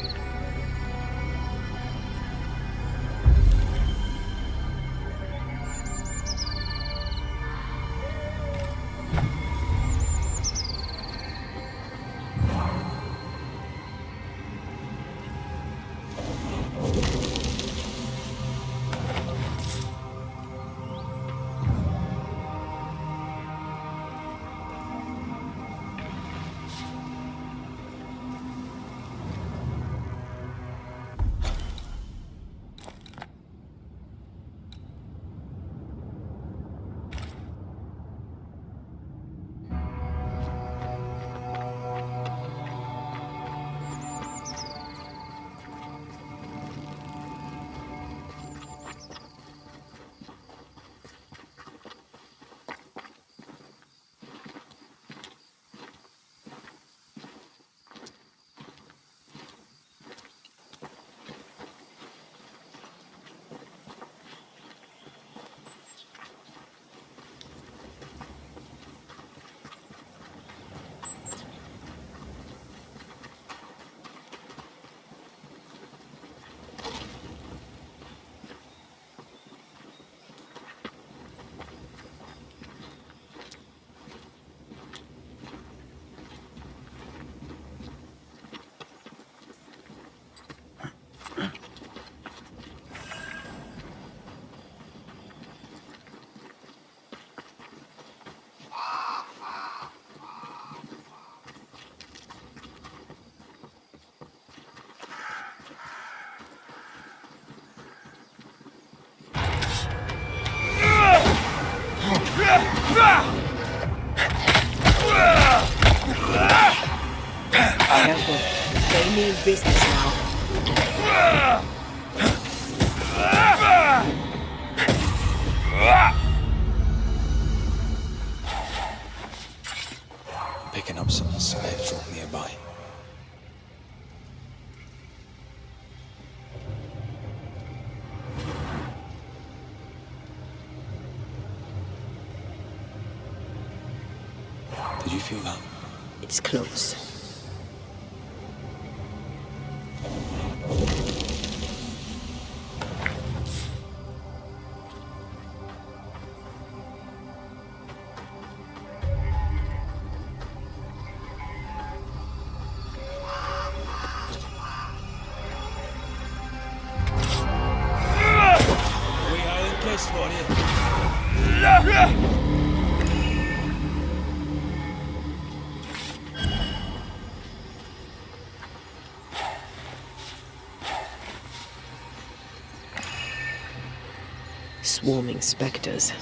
Careful. They mean business now. Picking up something spectral nearby. Did you feel that? It's close. Swarming specters.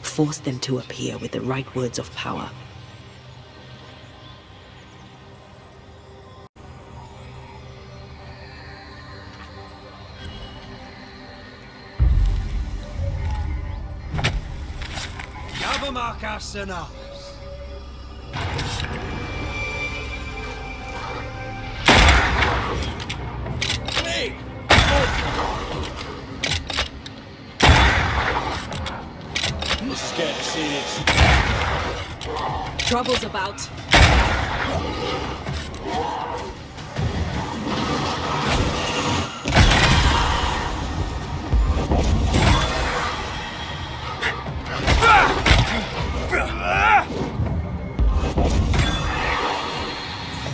Force them to appear with the right words of power. Scared to see this. Trouble's about.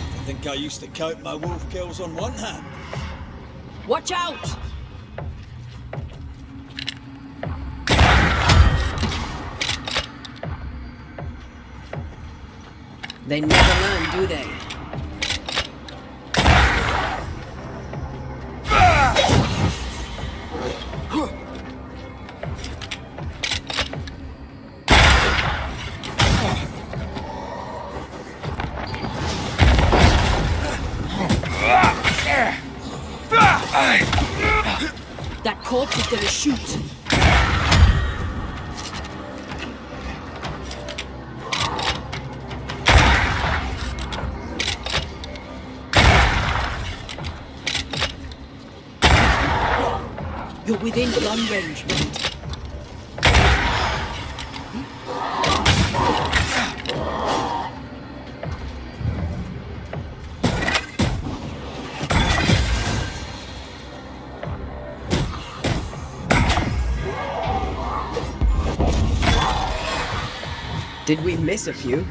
I think I used to count my wolf kills on one hand. Watch out! They never learn, do they? That corpse is gonna shoot. You're within gun range, mate. Did we miss a few?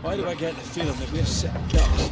Why do I get the feeling that we're sitting ducks?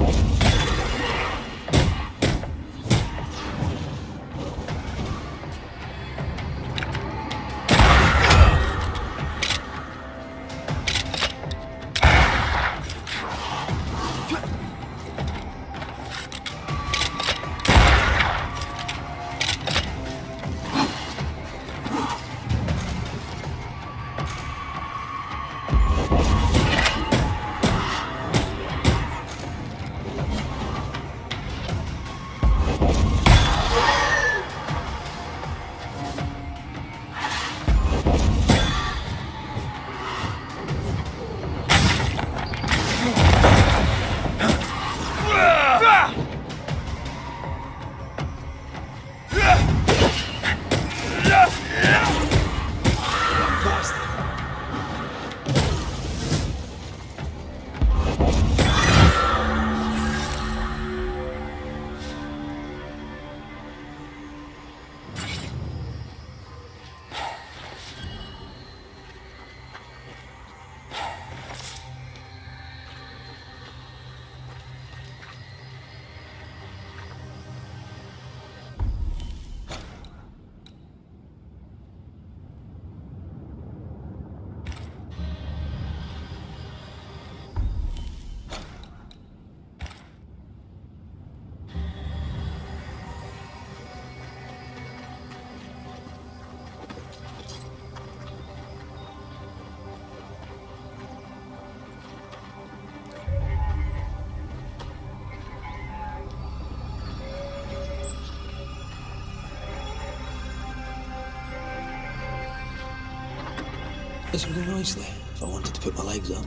This would go nicely if I wanted to put my legs up.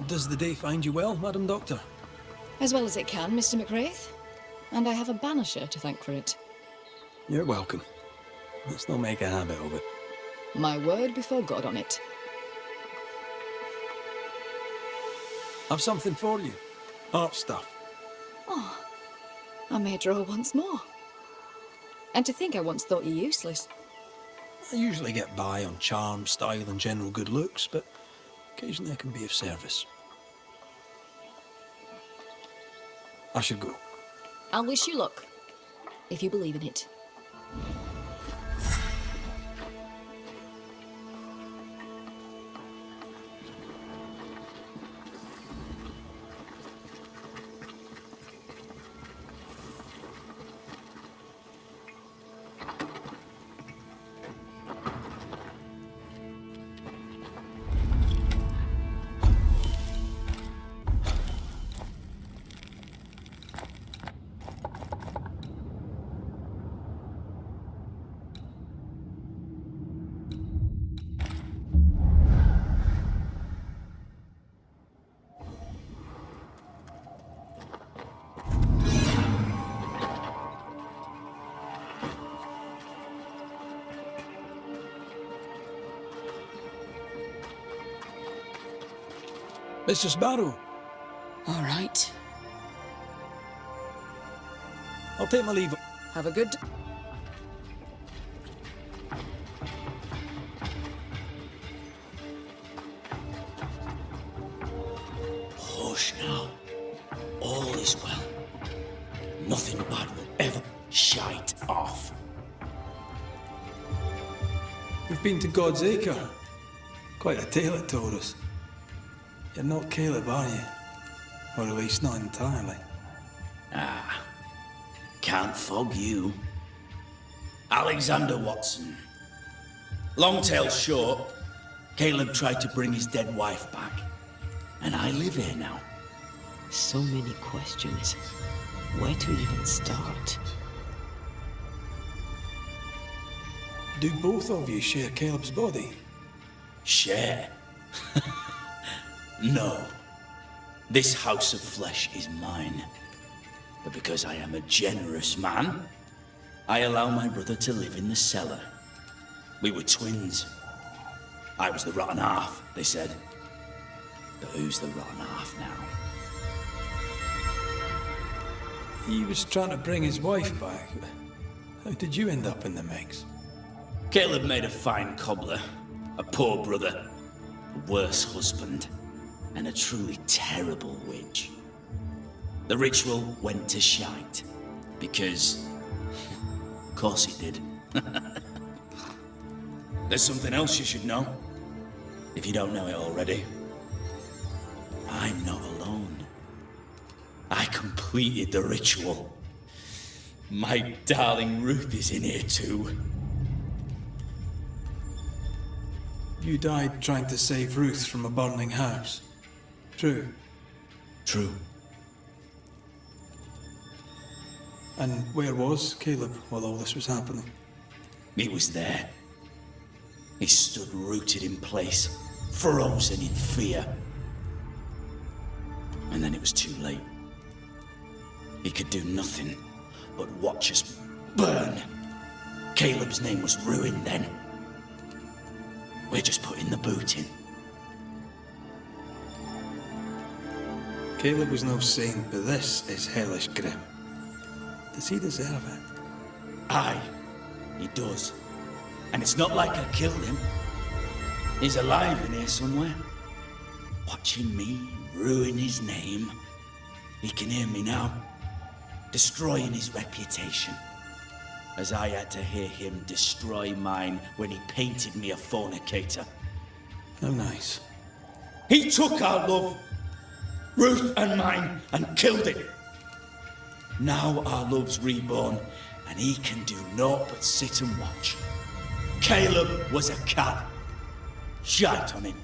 Does the day find you well, Madam Doctor? As well as it can, Mr. McWraith. And I have a banisher to thank for it. You're welcome. Let's not make a habit of it. My word before God on it. I've something for you. Art stuff. Oh, I may draw once more. And to think I once thought you useless. I usually get by on charm, style and general good looks, but occasionally I can be of service. I should go. I'll wish you luck, if you believe in it. Mr. Sparrow. All right. I'll take my leave. Have a good... Hush now. All is well. Nothing bad will ever shite off. We've been to God's Acre. Quite a tale it told us. You're not Caleb, are you? Or at least not entirely. Ah, can't fog you. Alexander Watson. Long tale short, Caleb tried to bring his dead wife back. And I live here now. So many questions. Where to even start? Do both of you share Caleb's body? Share? No. This house of flesh is mine. But because I am a generous man, I allow my brother to live in the cellar. We were twins. I was the rotten half, they said. But who's the rotten half now? He was trying to bring his wife back. How did you end up in the mix? Caleb made a fine cobbler, a poor brother, a worse husband, and a truly terrible witch. The ritual went to shite. Because... of course it did. There's something else you should know. If you don't know it already. I'm not alone. I completed the ritual. My darling Ruth is in here too. You died trying to save Ruth from a burning house. True. True. And where was Caleb while all this was happening? He was there. He stood rooted in place, frozen in fear. And then it was too late. He could do nothing but watch us burn. Caleb's name was ruined then. We're just putting the boot in. Caleb was no saint, but this is hellish grim. Does he deserve it? Aye, he does. And it's not like I killed him. He's alive in here somewhere. Watching me ruin his name. He can hear me now. Destroying his reputation. As I had to hear him destroy mine when he painted me a fornicator. How nice. He took our love, Ruth and mine, and killed it. Now our love's reborn, and he can do naught but sit and watch. Caleb was a cad. Shite on him.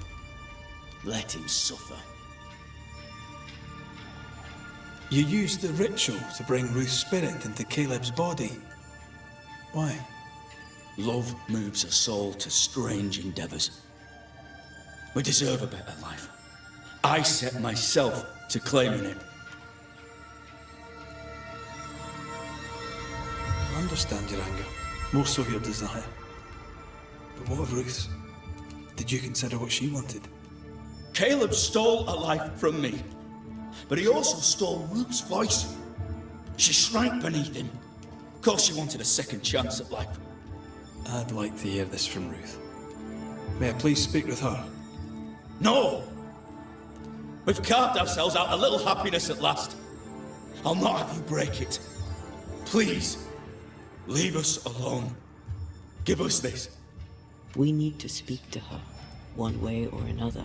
Let him suffer. You used the ritual to bring Ruth's spirit into Caleb's body. Why? Love moves a soul to strange endeavors. We deserve a better life. I set myself to claiming it. I understand your anger, more so your desire. But what of Ruth's? Did you consider what she wanted? Caleb stole a life from me, but he also stole Ruth's voice. She shrank beneath him. Of course she wanted a second chance at life. I'd like to hear this from Ruth. May I please speak with her? No! We've carved ourselves out a little happiness at last. I'll not have you break it. Please, leave us alone. Give us this. We need to speak to her, one way or another.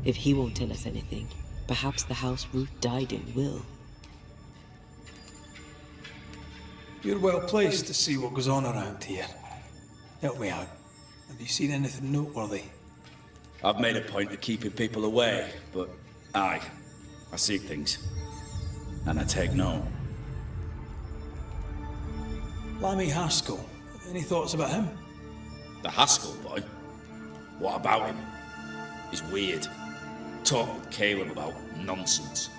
If he won't tell us anything, perhaps the house Ruth died in will. You're well placed to see what goes on around here. Help me out. Have you seen anything noteworthy? I've made a point of keeping people away, but I see things. And I take note. Lammy Haskell. Any thoughts about him? The Haskell boy? What about him? He's weird. Talk with Caleb about nonsense.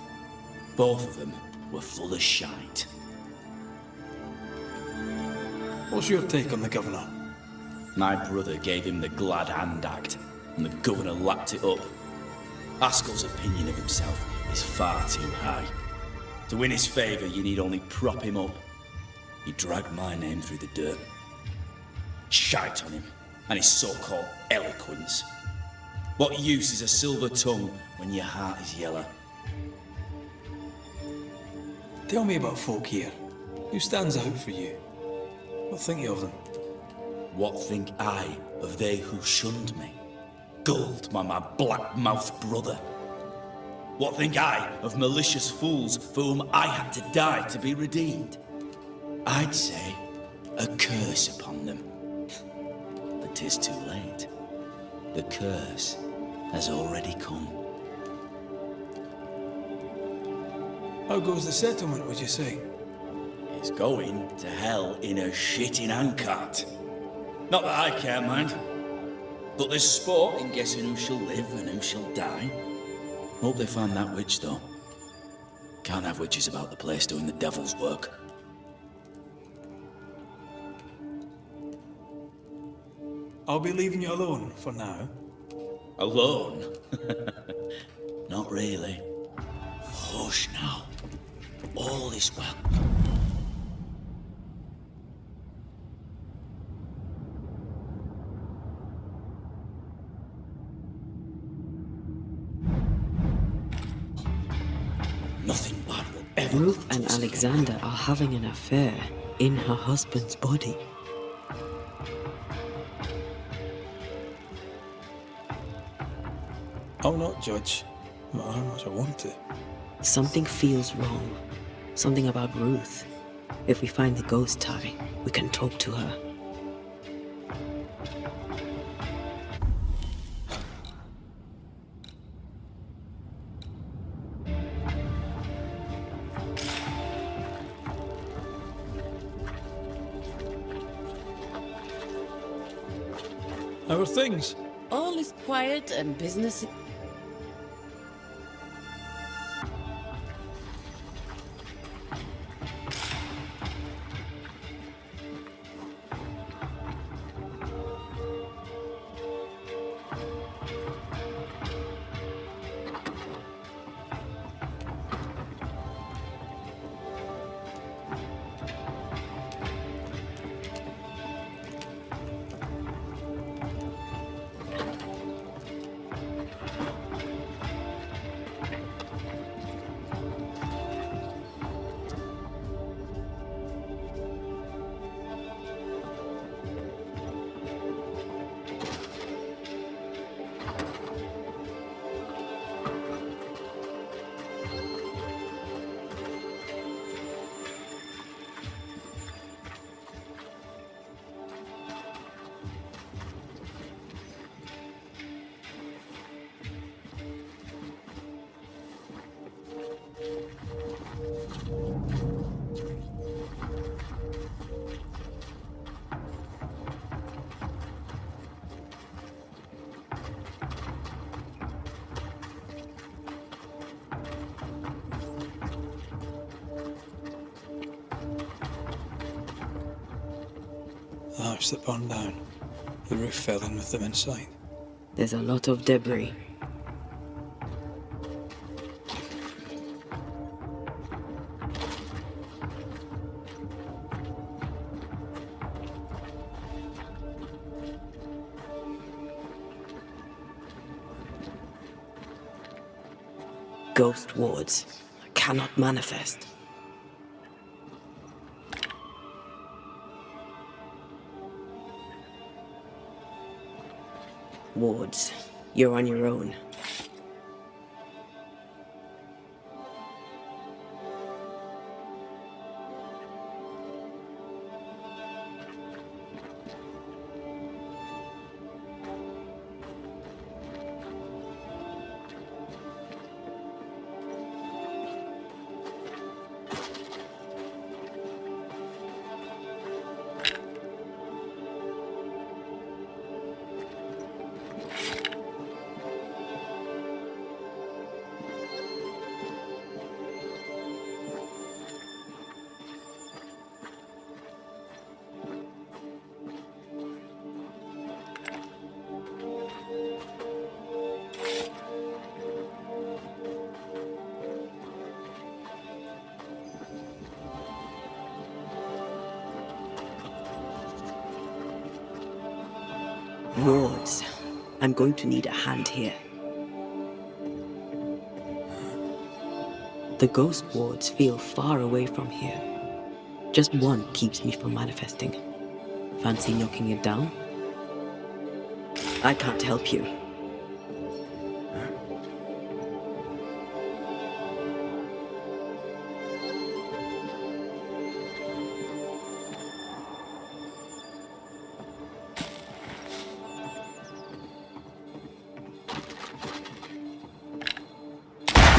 Both of them were full of shite. What's your take on the governor? My brother gave him the glad hand act, and the governor lapped it up. Haskell's opinion of himself is far too high. To win his favour, you need only prop him up. He dragged my name through the dirt. Shite on him, and his so-called eloquence. What use is a silver tongue when your heart is yellow? Tell me about folk here. Who stands out for you? What think you of them? What think I of they who shunned me? Gulled by my black-mouthed brother? What think I of malicious fools for whom I had to die to be redeemed? I'd say a curse upon them. But 'tis too late. The curse has already come. How goes the settlement, would you say? It's going to hell in a shitting handcart. Not that I care, mind. But there's sport in guessing who shall live and who shall die. Hope they find that witch, though. Can't have witches about the place doing the devil's work. I'll be leaving you alone for now. Alone? Not really. Hush now. All is well. Nothing bad will Ruth and Alexander are having an affair in her husband's body. I'll not judge, but how much I want to. Something feels wrong. Something about Ruth. If we find the ghost tie, we can talk to her. How are things? All is quiet and business. The house that burned down. The roof fell in with them inside. There's a lot of debris. Ghost wards cannot manifest. Wards, you're on your own. Wards, I'm going to need a hand here. The ghost wards feel far away from here. Just one keeps me from manifesting. Fancy knocking it down? I can't help you.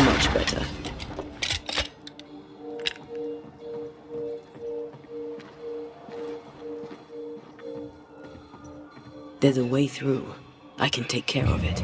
Much better. There's a way through. I can take care of it.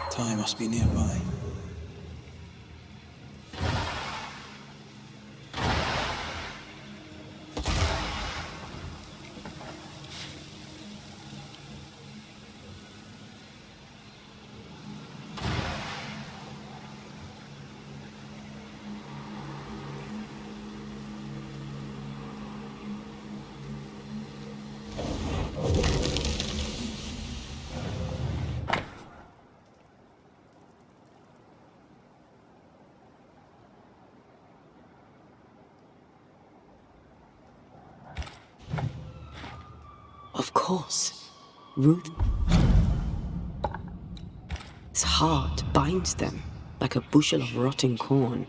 Time must be nearby. Of course. Ruth. His heart binds them like a bushel of rotting corn.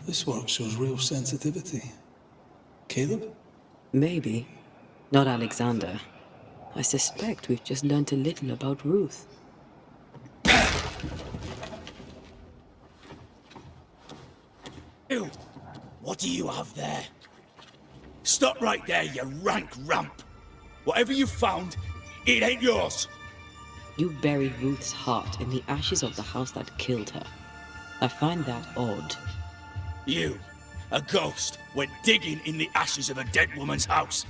This work shows real sensitivity. Caleb? Maybe. Not Alexander. I suspect we've just learnt a little about Ruth. Ew! What do you have there? Stop right there, you rank ramp! Whatever you found, it ain't yours! You buried Ruth's heart in the ashes of the house that killed her. I find that odd. You, a ghost, went digging in the ashes of a dead woman's house.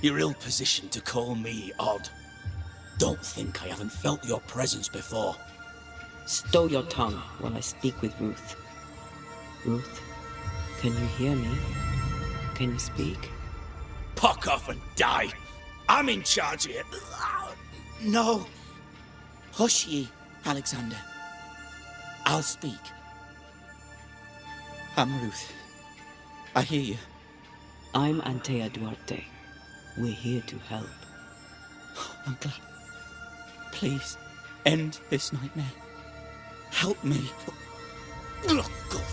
You're ill-positioned to call me odd. Don't think I haven't felt your presence before. Stow your tongue while I speak with Ruth. Ruth, can you hear me? Can you speak? Puck off and die! I'm in charge here. No. Hush ye, Alexander. I'll speak. I'm Ruth. I hear you. I'm Antea Duarte. We're here to help. I'm glad. Please, end this nightmare. Help me. Go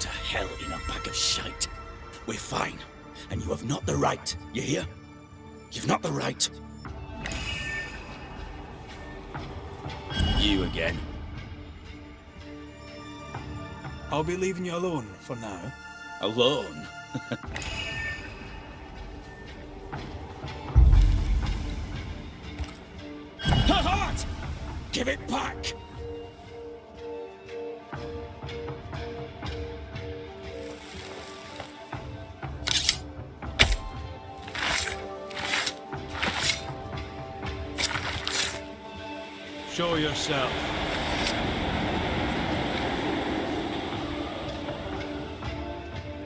to hell in a bag of shite. We're fine, and you have not the right, you hear? You've not the right. You again. I'll be leaving you alone for now. Alone? Her heart! Give it back! Show yourself.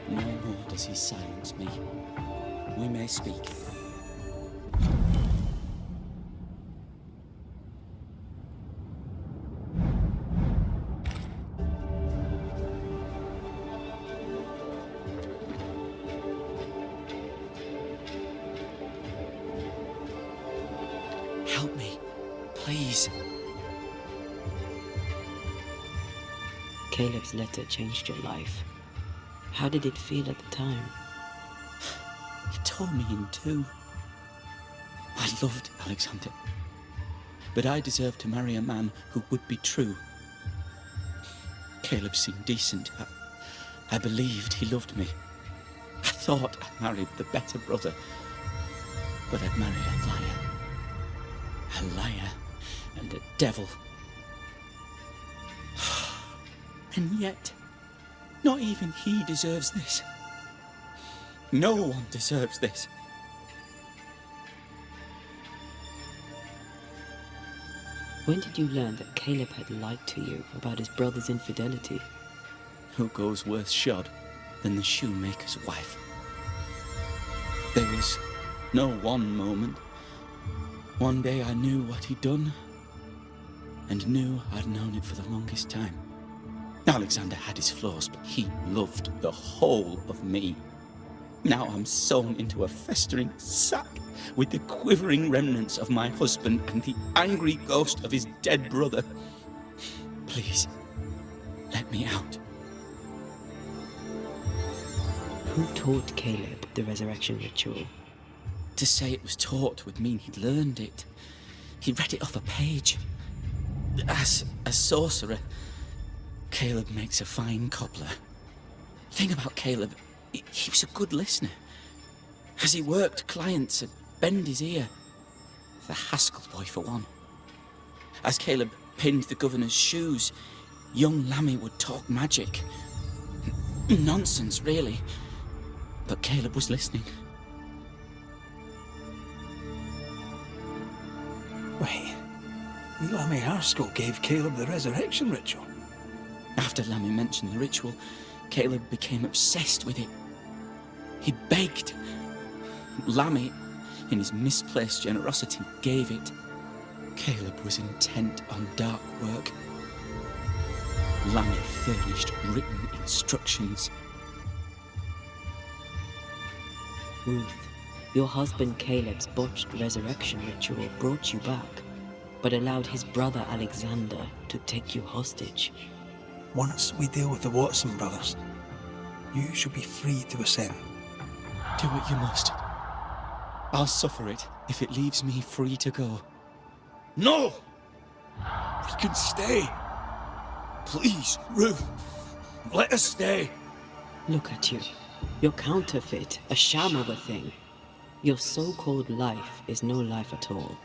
No more does he silence me. We may speak. Help me, please. Caleb's letter changed your life. How did it feel at the time? It tore me in two. I loved Alexander, but I deserved to marry a man who would be true. Caleb seemed decent. I believed he loved me. I thought I'd married the better brother, but I'd married a liar. A liar and a devil. And yet, not even he deserves this. No one deserves this. When did you learn that Caleb had lied to you about his brother's infidelity? Who goes worse shod than the shoemaker's wife? There was no one moment. One day I knew what he'd done, and knew I'd known it for the longest time. Alexander had his flaws, but he loved the whole of me. Now I'm sewn into a festering sack with the quivering remnants of my husband and the angry ghost of his dead brother. Please, let me out. Who taught Caleb the resurrection ritual? To say it was taught would mean he'd learned it. He read it off a page. As a sorcerer, Caleb makes a fine cobbler. Thing about Caleb, he was a good listener. As he worked, clients would bend his ear. The Haskell boy, for one. As Caleb pinned the governor's shoes, young Lammy would talk magic. Nonsense, really. But Caleb was listening. Wait, Lammy Haskell gave Caleb the resurrection ritual? After Lammy mentioned the ritual, Caleb became obsessed with it. He begged. Lammy, in his misplaced generosity, gave it. Caleb was intent on dark work. Lammy furnished written instructions. Ruth, your husband Caleb's botched resurrection ritual brought you back, but allowed his brother Alexander to take you hostage. Once we deal with the Watson brothers, you shall be free to ascend. Do what you must. I'll suffer it if it leaves me free to go. No! We can stay. Please, Ruth, let us stay. Look at you. You're counterfeit, a sham of a thing. Your so-called life is no life at all.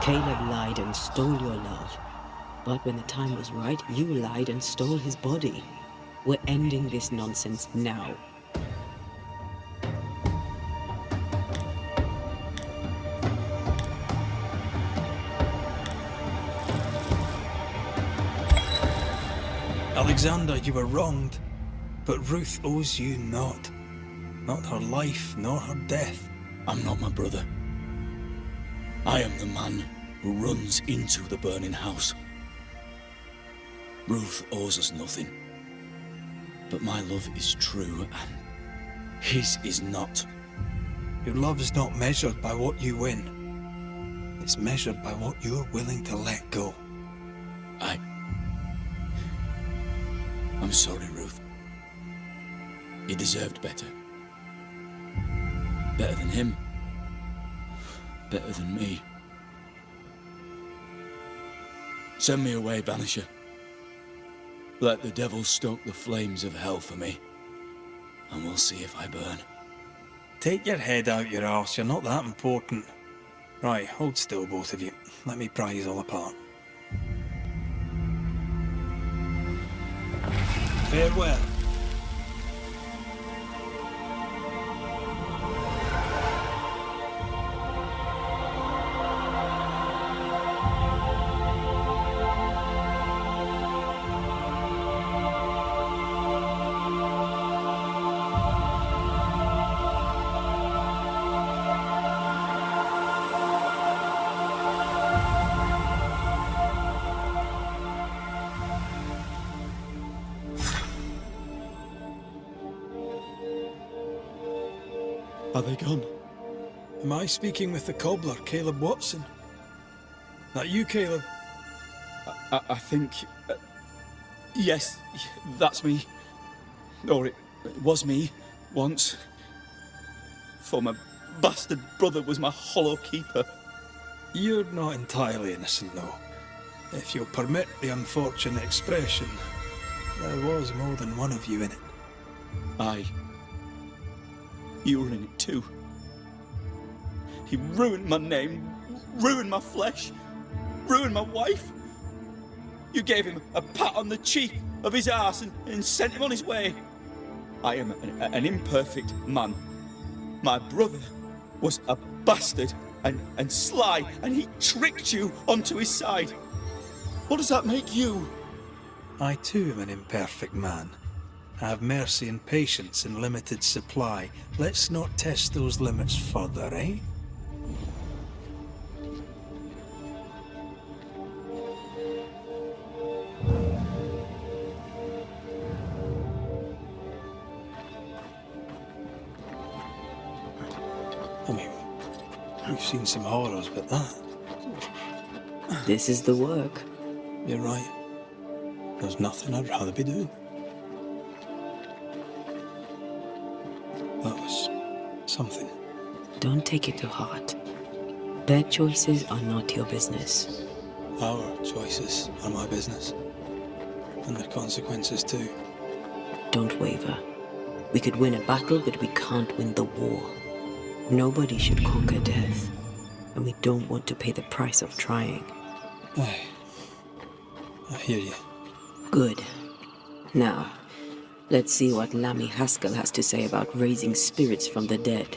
Caleb lied and stole your love. But when the time was right, you lied and stole his body. We're ending this nonsense now. Alexander, you were wronged, but Ruth owes you naught. Not her life, nor her death. I'm not my brother. I am the man who runs into the burning house. Ruth owes us nothing. But my love is true, and his is not. Your love is not measured by what you win. It's measured by what you're willing to let go. I'm sorry, Ruth. He deserved better. Better than him. Better than me. Send me away, Banisher. Let the devil stoke the flames of hell for me, and we'll see if I burn. Take your head out your arse, you're not that important. Right, hold still, both of you. Let me pry you all apart. Farewell. Are they gone? Am I speaking with the cobbler, Caleb Watson? That you, Caleb? I think... yes, that's me. Or it was me, once. For my bastard brother was my hollow keeper. You're not entirely innocent, though. If you'll permit the unfortunate expression, there was more than one of you in it. Aye. You were in it too. He ruined my name, ruined my flesh, ruined my wife. You gave him a pat on the cheek of his arse and sent him on his way. I am an imperfect man. My brother was a bastard and sly, and he tricked you onto his side. What does that make you? I too am an imperfect man. I have mercy and patience in limited supply. Let's not test those limits further, eh? I mean, we've seen some horrors, but that... This is the work. You're right. There's nothing I'd rather be doing. That was something. Don't take it to heart. Their choices are not your business. Our choices are my business. And the consequences too. Don't waver. We could win a battle, but we can't win the war. Nobody should conquer death. And we don't want to pay the price of trying. Aye. I hear you. Good. Now, let's see what Lammy Haskell has to say about raising spirits from the dead.